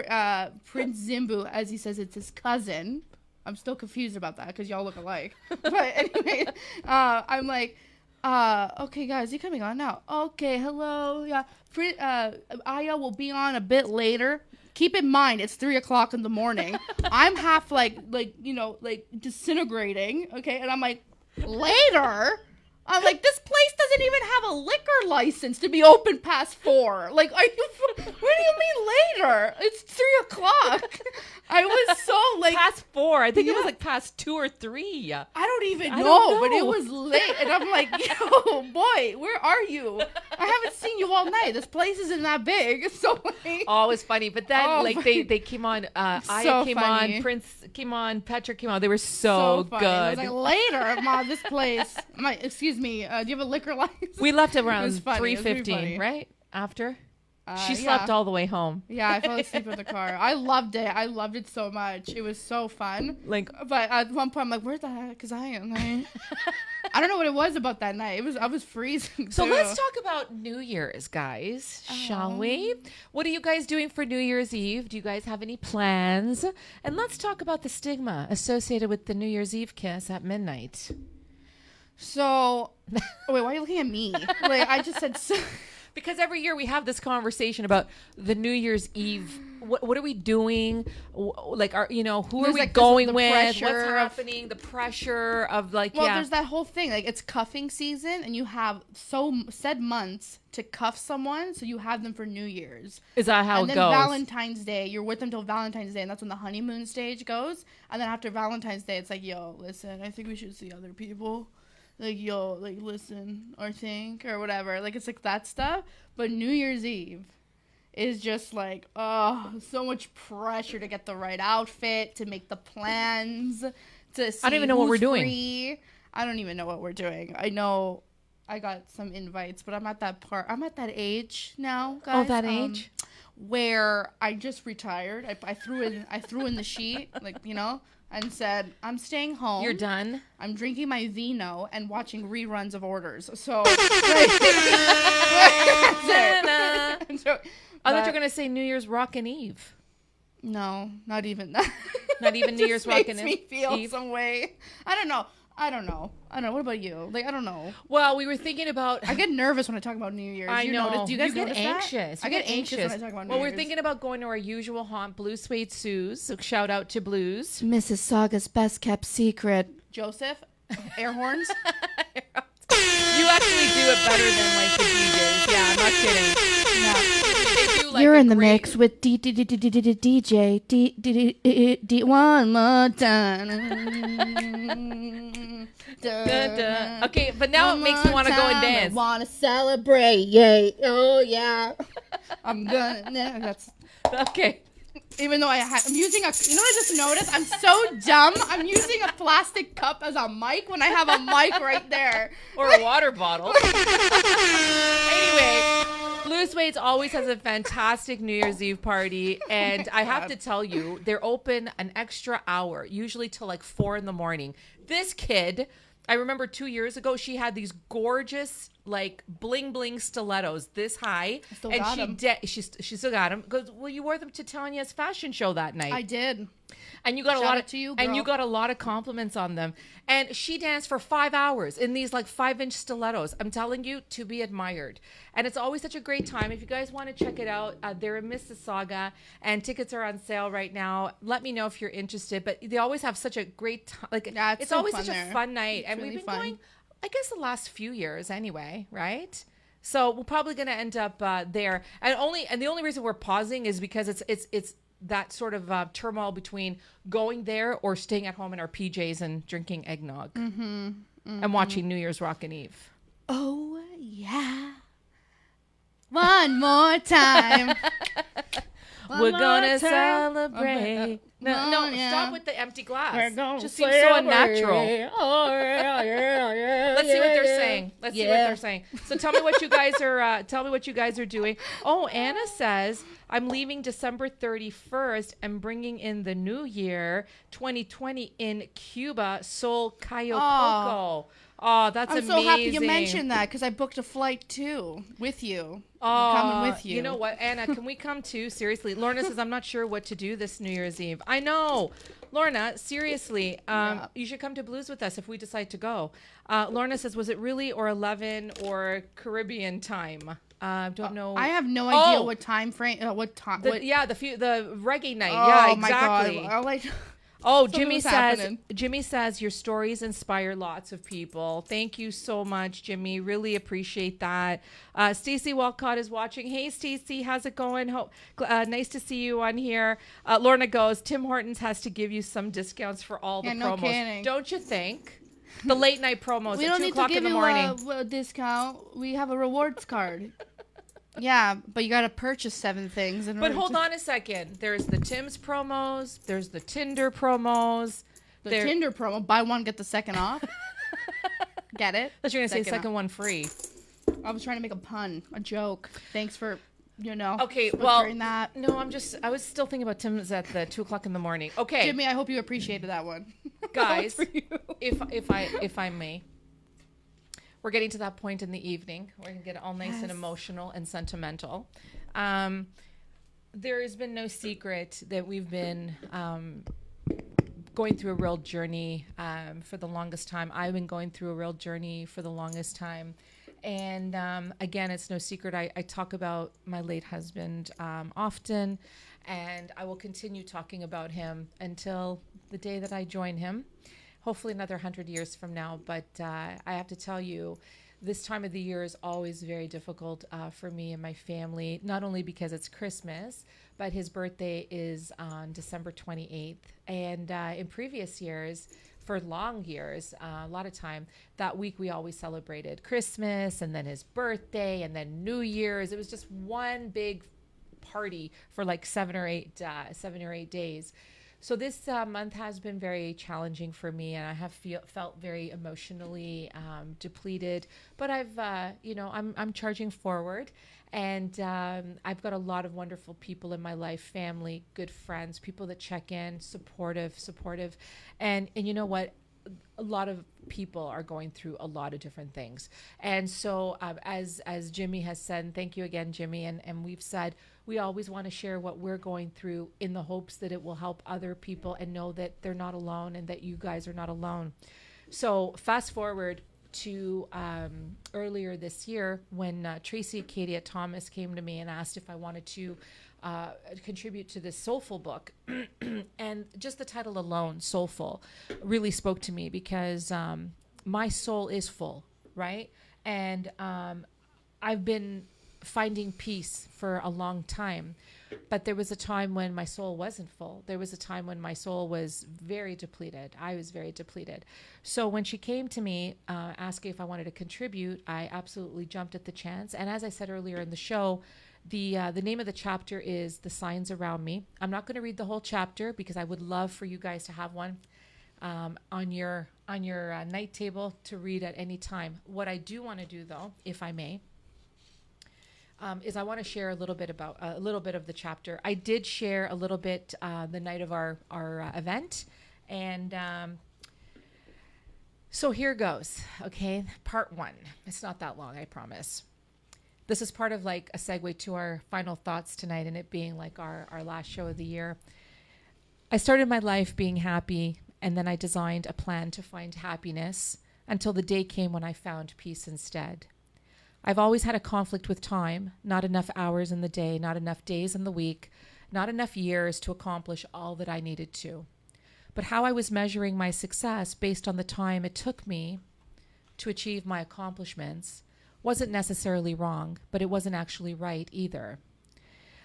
Prince Zimbu, as he says, it's his cousin. I'm still confused about that because y'all look alike. But anyway, I'm like, okay, guys, is he coming on now? Okay, hello. Yeah, Aya will be on a bit later. Keep in mind, it's 3:00 in the morning. I'm half like disintegrating. Okay, and I'm like, later. I'm like, this place doesn't even have a liquor license to be open past 4. Like, are you? What do you mean later? It's 3:00. I was so like Past 4. I think it was Yeah. like past 2 or 3. I don't even I know, don't but it know. was late, and I'm like, yo, boy, where are you? I haven't seen you all night. This place isn't that big, so like, Oh, it was funny. But then, Oh, like, they came on. Aya So came funny. on. Prince came on. Patrick came on. They were so funny. I was good. like, later, Ma, this place. I'm like, excuse me, do you have a liquor license? We left around was funny. It was pretty 3:15, funny. right? After she Yeah. slept all the way home. Yeah, I fell asleep in the car. I loved it. I loved it so much. It was so fun. Like, But at one point, I'm like, where the heck is I am? I don't know what it was about that night. I was freezing. so too. let's talk about New Year's, guys, shall we? What are you guys doing for New Year's Eve? Do you guys have any plans? And let's talk about the stigma associated with the New Year's Eve kiss at midnight. So, oh, wait, why are you looking at me? Like, I just said, so. Because every year we have this conversation about the New Year's Eve. What are we doing? Like, who are There's, we like, going the with? What's pressure of- happening? The pressure of like, Well, yeah. there's that whole thing. Like, it's cuffing season, and you have said months to cuff someone, so you have them for New Year's. Is that how And it then goes? Valentine's Day, you're with them till Valentine's Day, and that's when the honeymoon stage goes. And then after Valentine's Day, it's like, yo, listen, I think we should see other people. Like, yo, like, listen, or think, or whatever. Like, it's like that stuff. But New Year's Eve is just like, oh, so much pressure to get the right outfit, to make the plans, to see I don't even know what who's we're doing. free. I don't even know what we're doing. I know I got some invites, but I'm at that age now, guys. Oh, that age? Where I just retired. I threw in the sheet, like, and said, I'm staying home. You're done. I'm drinking my vino and watching reruns of Orders. So, I thought you were but gonna say New Year's Rockin' Eve. no, not even that. Not even New Year's Rockin' Rockin' me feel Eve. some way. I don't know. What about you? Like, I don't know. Well, we were thinking about. I get nervous when I talk about New Year's. I You know. notice? Do you guys get notice anxious. that? I get anxious when I talk about New Well, Year's. we're thinking about going to our usual haunt, Blue Suede Sue's. So shout out to Blues. Mrs. Saga's best kept secret. Joseph, air horns. You actually do it better than like the DJs. Yeah, I'm not kidding. They do, like, You're a in the great- mix with DJ D one more time. Dun, dun. Okay, but now it makes me want to go and dance. Want to celebrate? Yay! Oh yeah! I'm gonna. That's Okay. even though I'm using a. You know what I just noticed? I'm so dumb. I'm using a plastic cup as a mic when I have a mic right there. Or a water bottle. Anyway, Blue Suede's always has a fantastic New Year's Eve party. And I have to tell you, they're open an extra hour, usually till like 4 in the morning. This kid, I remember 2 years ago, she had these gorgeous, like, bling bling stilettos this high. still and got she 'em. she still got them. Goes, well, you wore them to Tanya's fashion show that night. I did. And you got a Shout lot out of to you, and girl. you got a lot of compliments on them. And she danced for 5 hours in these like 5-inch stilettos. I'm telling you, to be admired. And it's always such a great time. If you guys want to check it out, they're in Mississauga, and tickets are on sale right now. Let me know if you're interested. But they always have such a great time. Like, Yeah, it's so always fun such a there. fun night. It's And really we've been fun. going, I guess, the last few years anyway, right? So we're probably going to end up there. And the only reason we're pausing is because it's that sort of turmoil between going there or staying at home in our PJs and drinking eggnog and watching New Year's Rockin' Eve. Oh yeah. One more time. One We're more gonna time. celebrate. No, yeah. stop with the empty glass. We're going Just seems so unnatural. Oh, yeah. Let's see what they're saying. Let's see what they're saying. So tell me what you guys are. Tell me what you guys are doing. Oh, Anna says I'm leaving December 31st and bringing in the new year 2020 in Cuba, Sol Cayo Coco. Oh, that's amazing. I'm so happy you mentioned that because I booked a flight too with you. I'm coming with you. You know what, Anna? Can we come too? Seriously, Lorna says I'm not sure what to do this New Year's Eve. I know. Lorna, seriously, you should come to Blues with us if we decide to go. Lorna says, was it really or 11 or Caribbean time? Don't know. I have no idea what time frame. What time? The reggae night. Yeah, exactly. My God. Oh, Something was Jimmy says your stories inspire lots of people. Thank you so much, Jimmy. Really appreciate that. Stacey Walcott is watching. Hey, Stacey, how's it going? Nice to see you on here. Lorna goes, Tim Hortons has to give you some discounts for all the promos. No kidding. Don't you think? The late night promos We at don't 2 need to o'clock in give the you morning. a discount. We have a rewards card. Yeah, but you got to purchase 7 things. But hold on a second. There's the Tim's promos. There's the Tinder promos. The Tinder promo, buy one, get the second off. Get it? That's you're going to say second one free. I was trying to make a pun, a joke. Thanks for, Okay, that. No, I was still thinking about Tim's at the 2 o'clock in the morning. Okay. Jimmy, I hope you appreciated that one. Guys, if I may. We're getting to that point in the evening. We're going to get all nice and emotional and sentimental. There has been no secret that we've been going through a real journey for the longest time. I've been going through a real journey for the longest time. And again, it's no secret. I talk about my late husband often, and I will continue talking about him until the day that I join him. Hopefully another 100 years from now. But I have to tell you, this time of the year is always very difficult for me and my family, not only because it's Christmas, but his birthday is on December 28th. And in previous years, for long years, a lot of time, that week we always celebrated Christmas and then his birthday and then New Year's. It was just one big party for like 7 or 8 days. So this month has been very challenging for me, and I have felt very emotionally depleted. But I'm charging forward, and I've got a lot of wonderful people in my life, family, good friends, people that check in, supportive, and you know what? A lot of people are going through a lot of different things. And so as Jimmy has said, and thank you again, Jimmy, and we've said, we always want to share what we're going through in the hopes that it will help other people and know that they're not alone and that you guys are not alone. So fast forward to earlier this year when Tracy Acadia Thomas came to me and asked if I wanted to contribute to this Soulful book. And just the title alone, Soulful, really spoke to me because my soul is full, right? And I've been finding peace for a long time, but there was a time when my soul wasn't full. There was a time when my soul was very depleted. I was very depleted. So when she came to me asking if I wanted to contribute, I absolutely jumped at the chance. And as I said earlier in the show, the name of the chapter is The Signs Around Me. I'm not going to read the whole chapter because I would love for you guys to have one on your night table to read at any time. What I do want to do, though, if I may, is I want to share a little bit of the chapter. I did share a little bit the night of our event, and so here goes. Okay, part 1. It's not that long, I promise. This is part of like a segue to our final thoughts tonight, and it being like our last show of the year. I started my life being happy, and then I designed a plan to find happiness until the day came when I found peace instead. I've always had a conflict with time, not enough hours in the day, not enough days in the week, not enough years to accomplish all that I needed to. But how I was measuring my success based on the time it took me to achieve my accomplishments wasn't necessarily wrong, but it wasn't actually right either.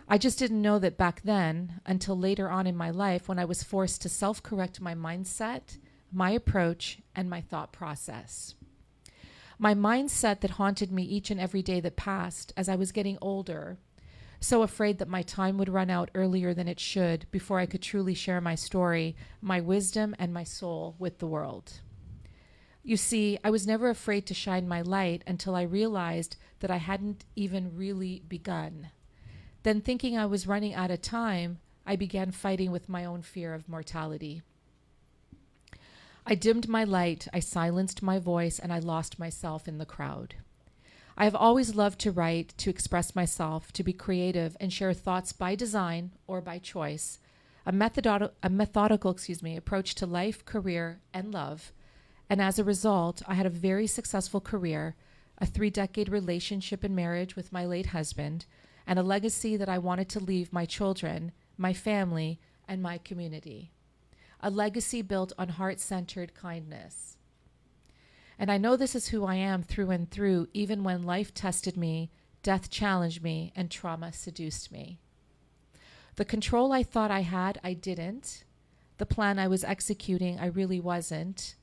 I just didn't know that back then until later on in my life when I was forced to self-correct my mindset, my approach, and my thought process. My mindset that haunted me each and every day that passed as I was getting older so afraid that my time would run out earlier than it should before I could truly share my story, my wisdom, and my soul with the world. You see, I was never afraid to shine my light until I realized that I hadn't even really begun. Then, thinking I was running out of time, I began fighting with my own fear of mortality. I dimmed my light, I silenced my voice, and I lost myself in the crowd. I have always loved to write, to express myself, to be creative, and share thoughts by design or by choice, a methodical approach to life, career, and love. And as a result, I had a very successful career, a 3-decade relationship and marriage with my late husband, and a legacy that I wanted to leave my children, my family, and my community. A legacy built on heart-centered kindness. And I know this is who I am through and through, even when life tested me, death challenged me, and trauma seduced me. The control I thought I had, I didn't. The plan I was executing, I really wasn't.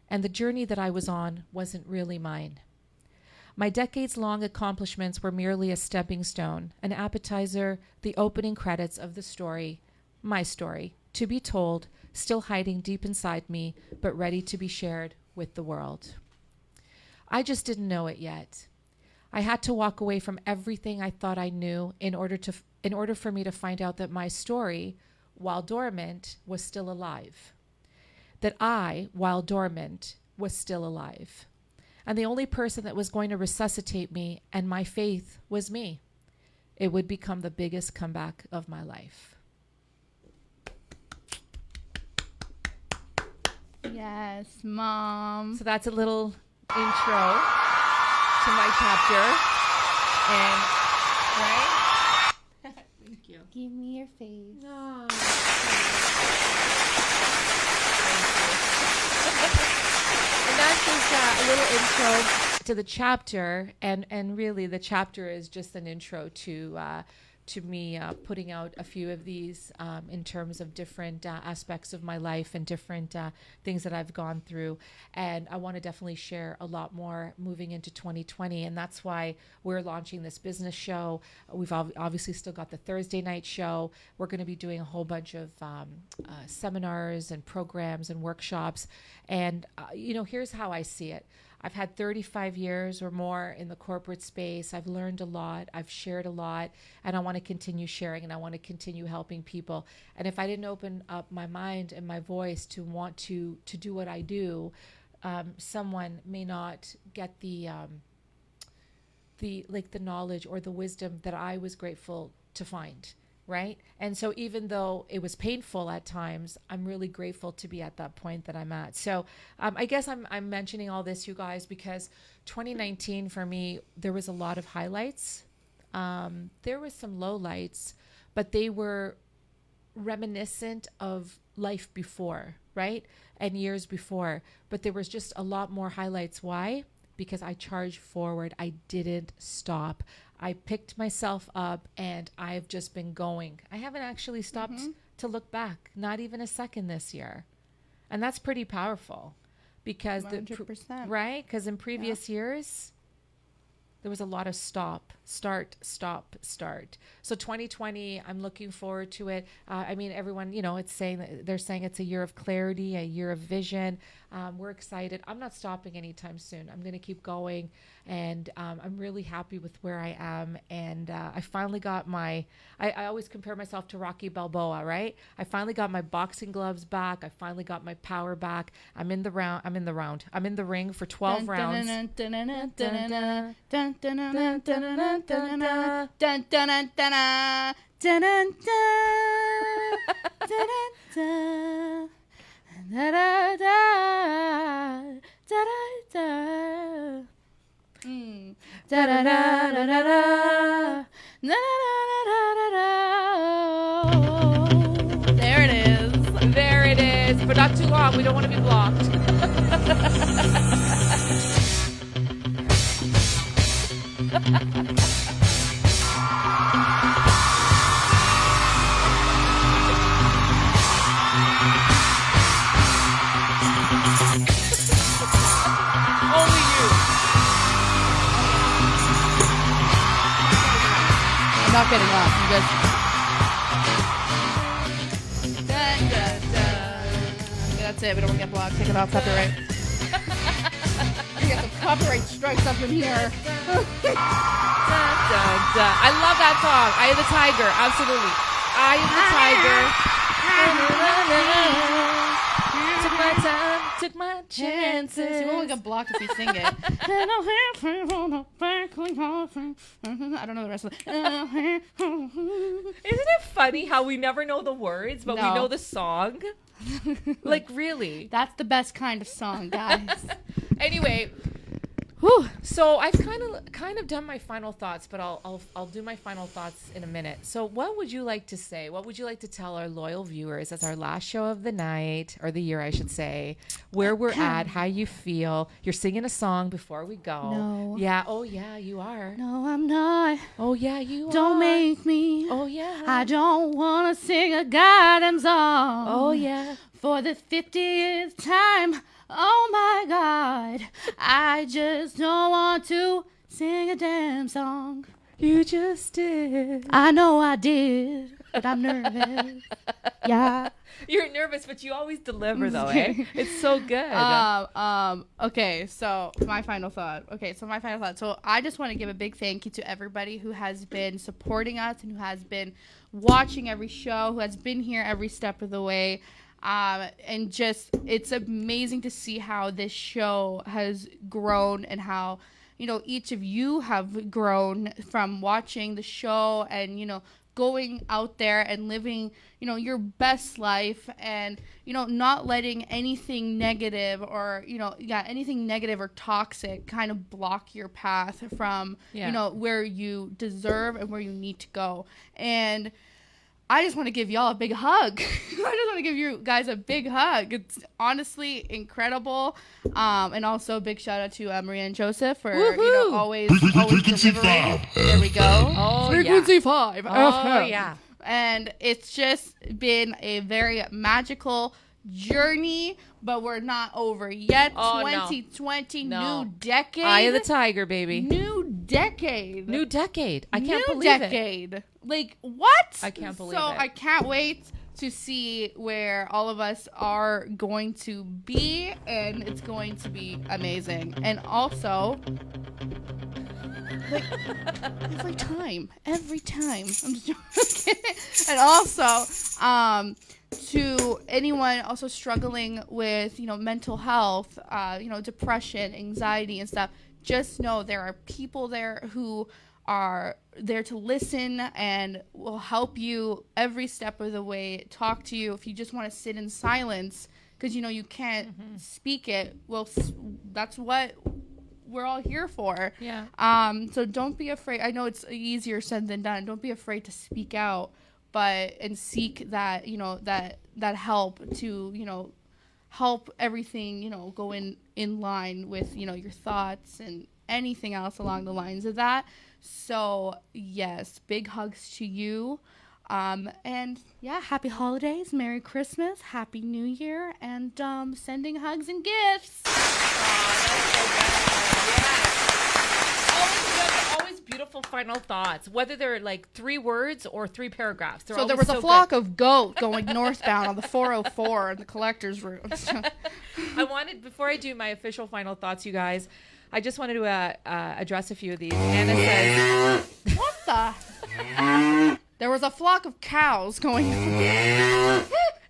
And the journey that I was on wasn't really mine. My decades-long accomplishments were merely a stepping stone, an appetizer, the opening credits of the story, my story, to be told, still hiding deep inside me, but ready to be shared with the world. I just didn't know it yet. I had to walk away from everything I thought I knew in order for me to find out that my story, while dormant, was still alive. That I, while dormant, was still alive. And the only person that was going to resuscitate me and my faith was me. It would become the biggest comeback of my life. Yes, Mom. So that's a little intro to my chapter. And, right? Thank you. Give me your face. No. And that's just a little intro to the chapter, and really the chapter is just an intro to me putting out a few of these in terms of different aspects of my life and different things that I've gone through. And I want to definitely share a lot more moving into 2020. And that's why we're launching this business show. We've obviously still got the Thursday night show. We're going to be doing a whole bunch of seminars and programs and workshops. And, here's how I see it. I've had 35 years or more in the corporate space. I've learned a lot. I've shared a lot, and I want to continue sharing, and I want to continue helping people. And if I didn't open up my mind and my voice to want to do what I do, someone may not get the knowledge or the wisdom that I was grateful to find. Right? And so even though it was painful at times, I'm really grateful to be at that point that I'm at. So I guess I'm mentioning all this, you guys, because 2019 for me, there was a lot of highlights. There was some lowlights, but they were reminiscent of life before, right? And years before. But there was just a lot more highlights. Why? Because I charged forward. I didn't stop. I picked myself up and I've just been going. I haven't actually stopped to look back, not even a second this year. And that's pretty powerful because 100%. Right? Because in previous years, there was a lot of stop, start. So 2020, I'm looking forward to it. Everyone, they're saying it's a year of clarity, a year of vision. We're excited. I'm not stopping anytime soon. I'm going to keep going. And I'm really happy with where I am. And I finally got I always compare myself to Rocky Balboa, right? I finally got my boxing gloves back. I finally got my power back. I'm in the ring for 12 rounds. There it is, but not too long. We don't want to be blocked. not getting up. You guys. Dun, dun, dun. Okay, that's it. We don't get blocked. Take it off. Copyright. We got some copyright strikes up in here. Dun, dun, dun. I love that song. Eye of the Tiger. Absolutely. Eye of the Tiger. Took my time, took my chances. You won't get blocked if you sing it. I don't know the rest of it. Isn't it funny how we never know the words, but we No. know the song? Like, really? That's the best kind of song, guys. Anyway, Whew. so I've kind of done my final thoughts, but I'll do my final thoughts in a minute. So what would you like to say? What would you like to tell our loyal viewers as our last show of the night, or the year I should say, where we're at, how you feel? You're singing a song before we go. No. Yeah. Oh yeah, you are. No, I'm not. Oh yeah, you are. Don't make me. Oh yeah. I don't want to sing a goddamn song. Oh yeah. For the 50th time. Oh my God. I just don't want to sing a damn song. You just did. I know I did, but I'm nervous. Yeah. You're nervous, but you always deliver though, eh? It's so good. Okay, so my final thought. So I just want to give a big thank you to everybody who has been supporting us and who has been watching every show, who has been here every step of the way. And just, it's amazing to see how this show has grown and how, you know, each of you have grown from watching the show and, you know, going out there and living, you know, your best life and, you know, not letting anything negative or, you know, anything negative or toxic kind of block your path from, you know, where you deserve and where you need to go. And I just want to give y'all a big hug. I just want to give you guys a big hug. It's honestly incredible. And also a big shout out to Maria and Joseph for, you know, always delivering. There we go. Oh, Frequency 5. Oh, yeah. And it's just been a very magical journey, but we're not over yet. Oh, 2020, no. new decade. Eye of the Tiger, baby. New decade. New decade. I can't New believe it. decade. Like, what? I can't believe so it. I can't wait to see where all of us are going to be, and it's going to be amazing. And also, like, every time. I'm just joking. And also, to anyone also struggling with, you know, mental health, you know, depression, anxiety, and stuff, just know there are people there who are there to listen and will help you every step of the way, talk to you if you just want to sit in silence because, you know, you can't speak it. Well, that's what we're all here for. Yeah. So don't be afraid. I know it's easier said than done. Don't be afraid to speak out, and seek that, you know, that help to, you know, help everything, you know, go in line with, you know, your thoughts and anything else along the lines of that. So yes, big hugs to you. And yeah, happy holidays, Merry Christmas, Happy New Year, and sending hugs and gifts. Always beautiful final thoughts, whether they're like 3 words or 3 paragraphs. So there was a flock of goat going northbound on the 404 in the collector's room. I wanted, before I do my official final thoughts, you guys, I just wanted to address a few of these. Anna says, What the? There was a flock of cows going.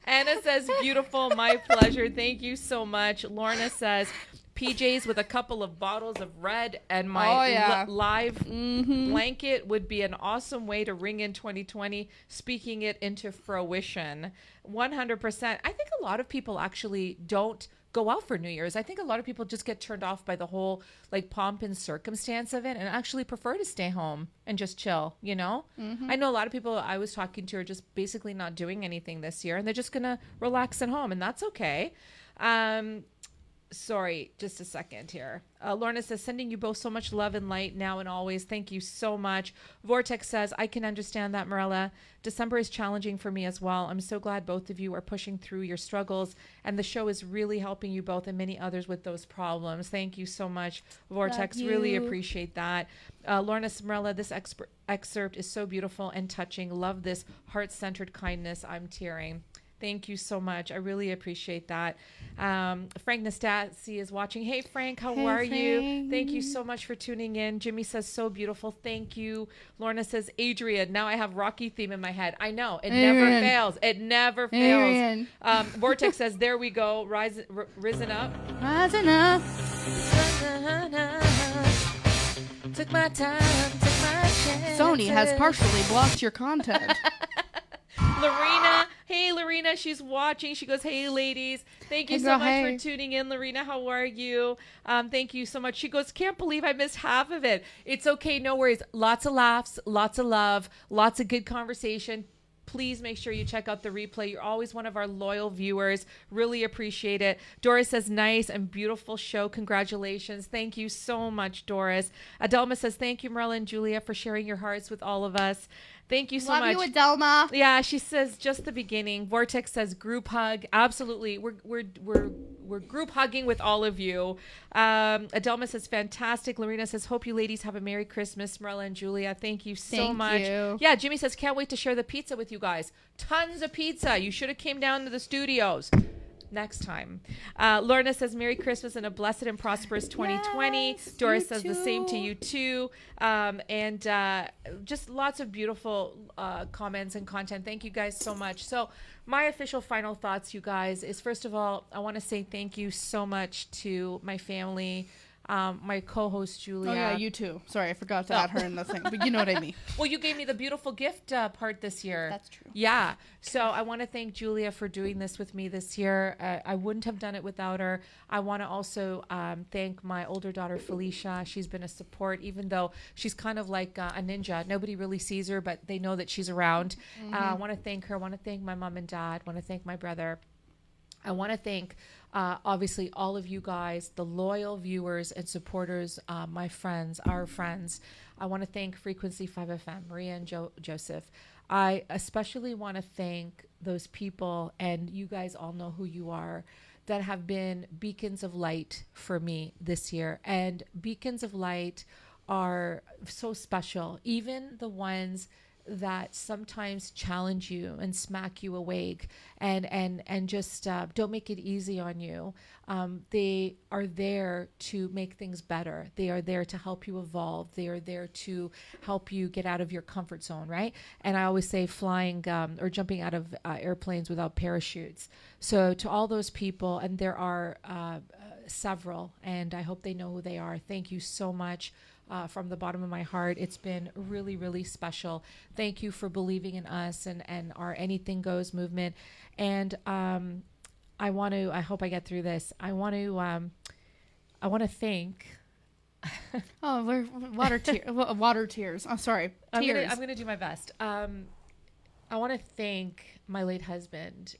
Anna says, beautiful, my pleasure. Thank you so much. Lorna says, PJs with a couple of bottles of red and my live blanket would be an awesome way to ring in 2020, speaking it into fruition. 100%. I think a lot of people actually don't go out for New Year's. I think a lot of people just get turned off by the whole like pomp and circumstance of it and actually prefer to stay home and just chill, you know? I know a lot of people I was talking to are just basically not doing anything this year and they're just going to relax at home, and that's okay. Sorry, just a second here. Lorna says, sending you both so much love and light now and always. Thank you so much. Vortex says, I can understand that, Marilla. December is challenging for me as well. I'm so glad both of you are pushing through your struggles, and the show is really helping you both and many others with those problems. Thank you so much, Vortex. Really appreciate that. Lorna says, Marilla, this excerpt is so beautiful and touching. Love this heart-centered kindness. I'm tearing. Thank you so much. I really appreciate that. Frank Nastasi is watching. Hey, Frank, how are you? Thank you so much for tuning in. Jimmy says, so beautiful. Thank you. Lorna says, Adrian, now I have Rocky theme in my head. I know. It never fails. It never fails. Vortex says, there we go. Risen up. Rising up. Took my time, took my chance. Sony has partially blocked your content. Lorena, hey Lorena, she's watching. She goes, hey ladies, thank you so much for tuning in. Lorena, how are you? Thank you so much. She goes, can't believe I missed half of it. It's okay, no worries. Lots of laughs, lots of love, lots of good conversation. Please make sure you check out the replay. You're always one of our loyal viewers. Really appreciate it. Doris says, nice and beautiful show. Congratulations. Thank you so much, Doris. Adelma says, thank you, Marilla and Julia, for sharing your hearts with all of us. Thank you so much. Love you, Adelma. Yeah, she says just the beginning. Vortex says group hug. Absolutely. We're group hugging with all of you. Adelma says fantastic. Lorena says hope you ladies have a Merry Christmas. Marilla and Julia, thank you so much. Yeah, Jimmy says can't wait to share the pizza with you guys. Tons of pizza. You should have came down to the studios next time. Lorna says Merry Christmas and a blessed and prosperous 2020. Yes, Doris says the same to you too. And just lots of beautiful comments and content. Thank you guys so much. So my official final thoughts, you guys, is first of all, I want to say thank you so much to my family, my co-host Julia. Oh yeah, you too. Sorry, I forgot to add her in the thing, but you know what I mean. Well, you gave me the beautiful gift part this year. That's true. Yeah. So I want to thank Julia for doing this with me this year. I wouldn't have done it without her. I want to also thank my older daughter, Felicia. She's been a support, even though she's kind of like a ninja. Nobody really sees her, but they know that she's around. I want to thank her. I want to thank my mom and dad. I want to thank my brother. I want to thank, obviously, all of you guys, the loyal viewers and supporters, my friends, our friends. I want to thank Frequency 5FM, Maria and Joseph. I especially want to thank those people, and you guys all know who you are, that have been beacons of light for me this year. And beacons of light are so special, even the ones that sometimes challenge you and smack you awake and just don't make it easy on you. They are there to make things better. They are there to help you evolve. They are there to help you get out of your comfort zone, right? And I always say flying or jumping out of airplanes without parachutes. So to all those people, and there are several, and I hope they know who they are, thank you so much. From the bottom of my heart. It's been really, really special. Thank you for believing in us and our Anything Goes movement. And I hope I get through this. I want to thank. Oh, we're water tears. I'm sorry. Tears. I'm going to do my best. I want to thank my late husband.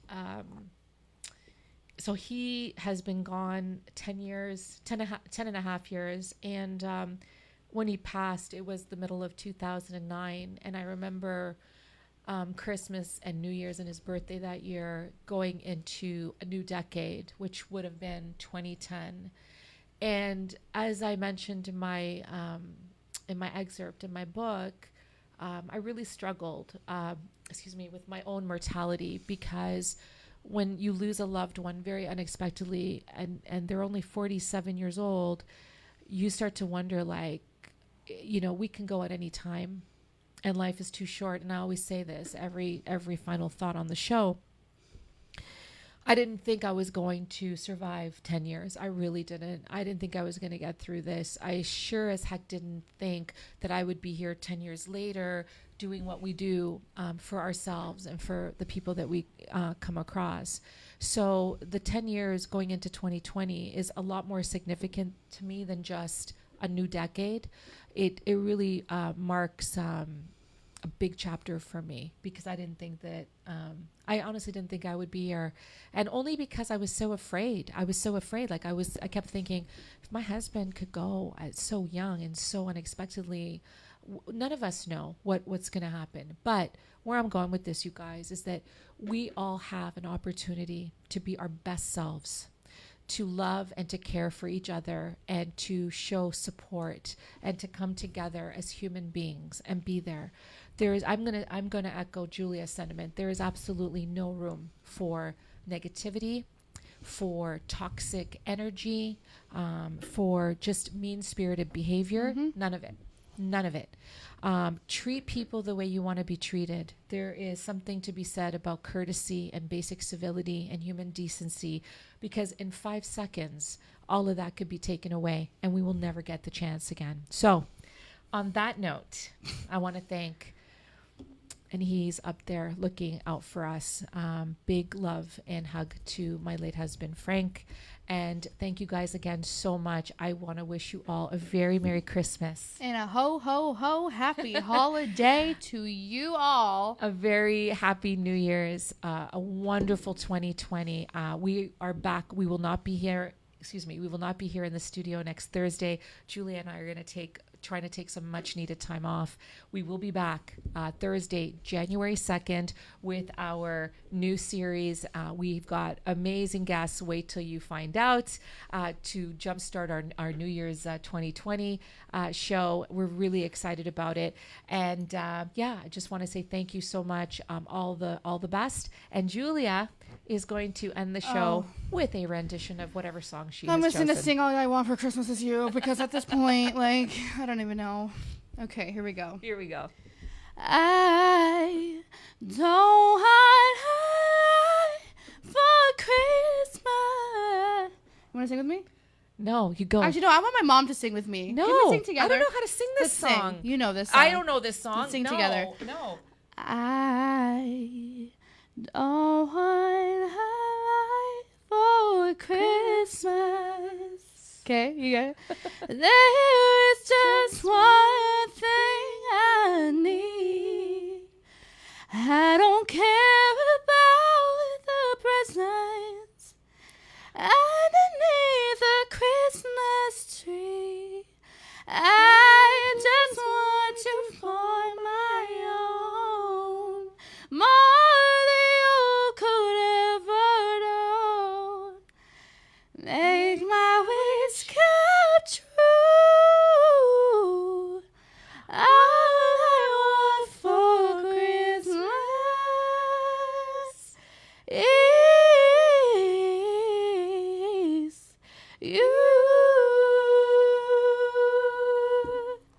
So he has been gone 10 and a half years. And when he passed, it was the middle of 2009. And I remember Christmas and New Year's and his birthday that year going into a new decade, which would have been 2010. And as I mentioned in my excerpt in my book, I really struggled, with my own mortality, because when you lose a loved one very unexpectedly and they're only 47 years old, you start to wonder, like, we can go at any time and life is too short. And I always say this every final thought on the show. I didn't think I was going to survive 10 years. I really didn't. I didn't think I was going to get through this. I sure as heck didn't think that I would be here 10 years later doing what we do for ourselves and for the people that we come across. So the 10 years going into 2020 is a lot more significant to me than just a new decade. It really marks a big chapter for me, because I didn't think that, I honestly didn't think I would be here. And only because I was so afraid. Like I kept thinking, if my husband could go at so young and so unexpectedly, none of us know what's going to happen. But where I'm going with this, you guys, is that we all have an opportunity to be our best selves, to love and to care for each other, and to show support, and to come together as human beings and be there. I'm gonna echo Julia's sentiment. There is absolutely no room for negativity, for toxic energy, for just mean-spirited behavior. None of it. Treat people the way you want to be treated. There is something to be said about courtesy and basic civility and human decency, because in 5 seconds, all of that could be taken away and we will never get the chance again. So on that note, I want to thank, and he's up there looking out for us, big love and hug to my late husband, Frank. And thank you guys again so much. I want to wish you all a very Merry Christmas. And a ho, ho, ho, happy holiday to you all. A very happy New Year's, a wonderful 2020. We are back. We will not be here. We will not be here in the studio next Thursday. Julia and I are going to trying to take some much needed time off. We will be back Thursday, January 2nd with our new series. We've got amazing guests. Wait till you find out, to jumpstart our New Year's 2020 show. We're really excited about it. And I just want to say thank you so much. All the best. And Julia is going to end the show with a rendition of whatever song she has chosen. I'm just going to sing All I Want for Christmas Is You, because at this point, I don't even know. Okay, here we go. I don't want for Christmas. You want to sing with me? No, you go. Actually, no, I want my mom to sing with me. No, can we sing together? I don't know how to sing this Let's song. Sing. You know this song. I don't know this song. Let's sing together. No. I don't want for Christmas. Okay, you got it. There is just one thing I need. I don't care about the presents underneath the Christmas tree. I just want you for my own, more than you could ever know. Make my wish come true. All I want for Christmas is you.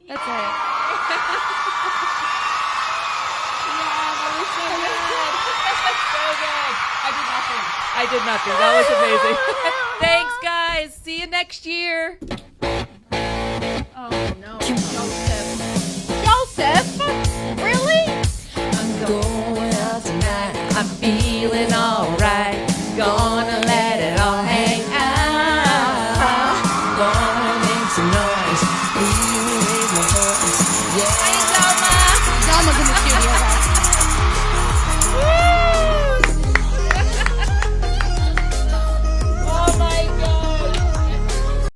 That's it. I did nothing. That was amazing. Thanks, guys. See you next year. Oh.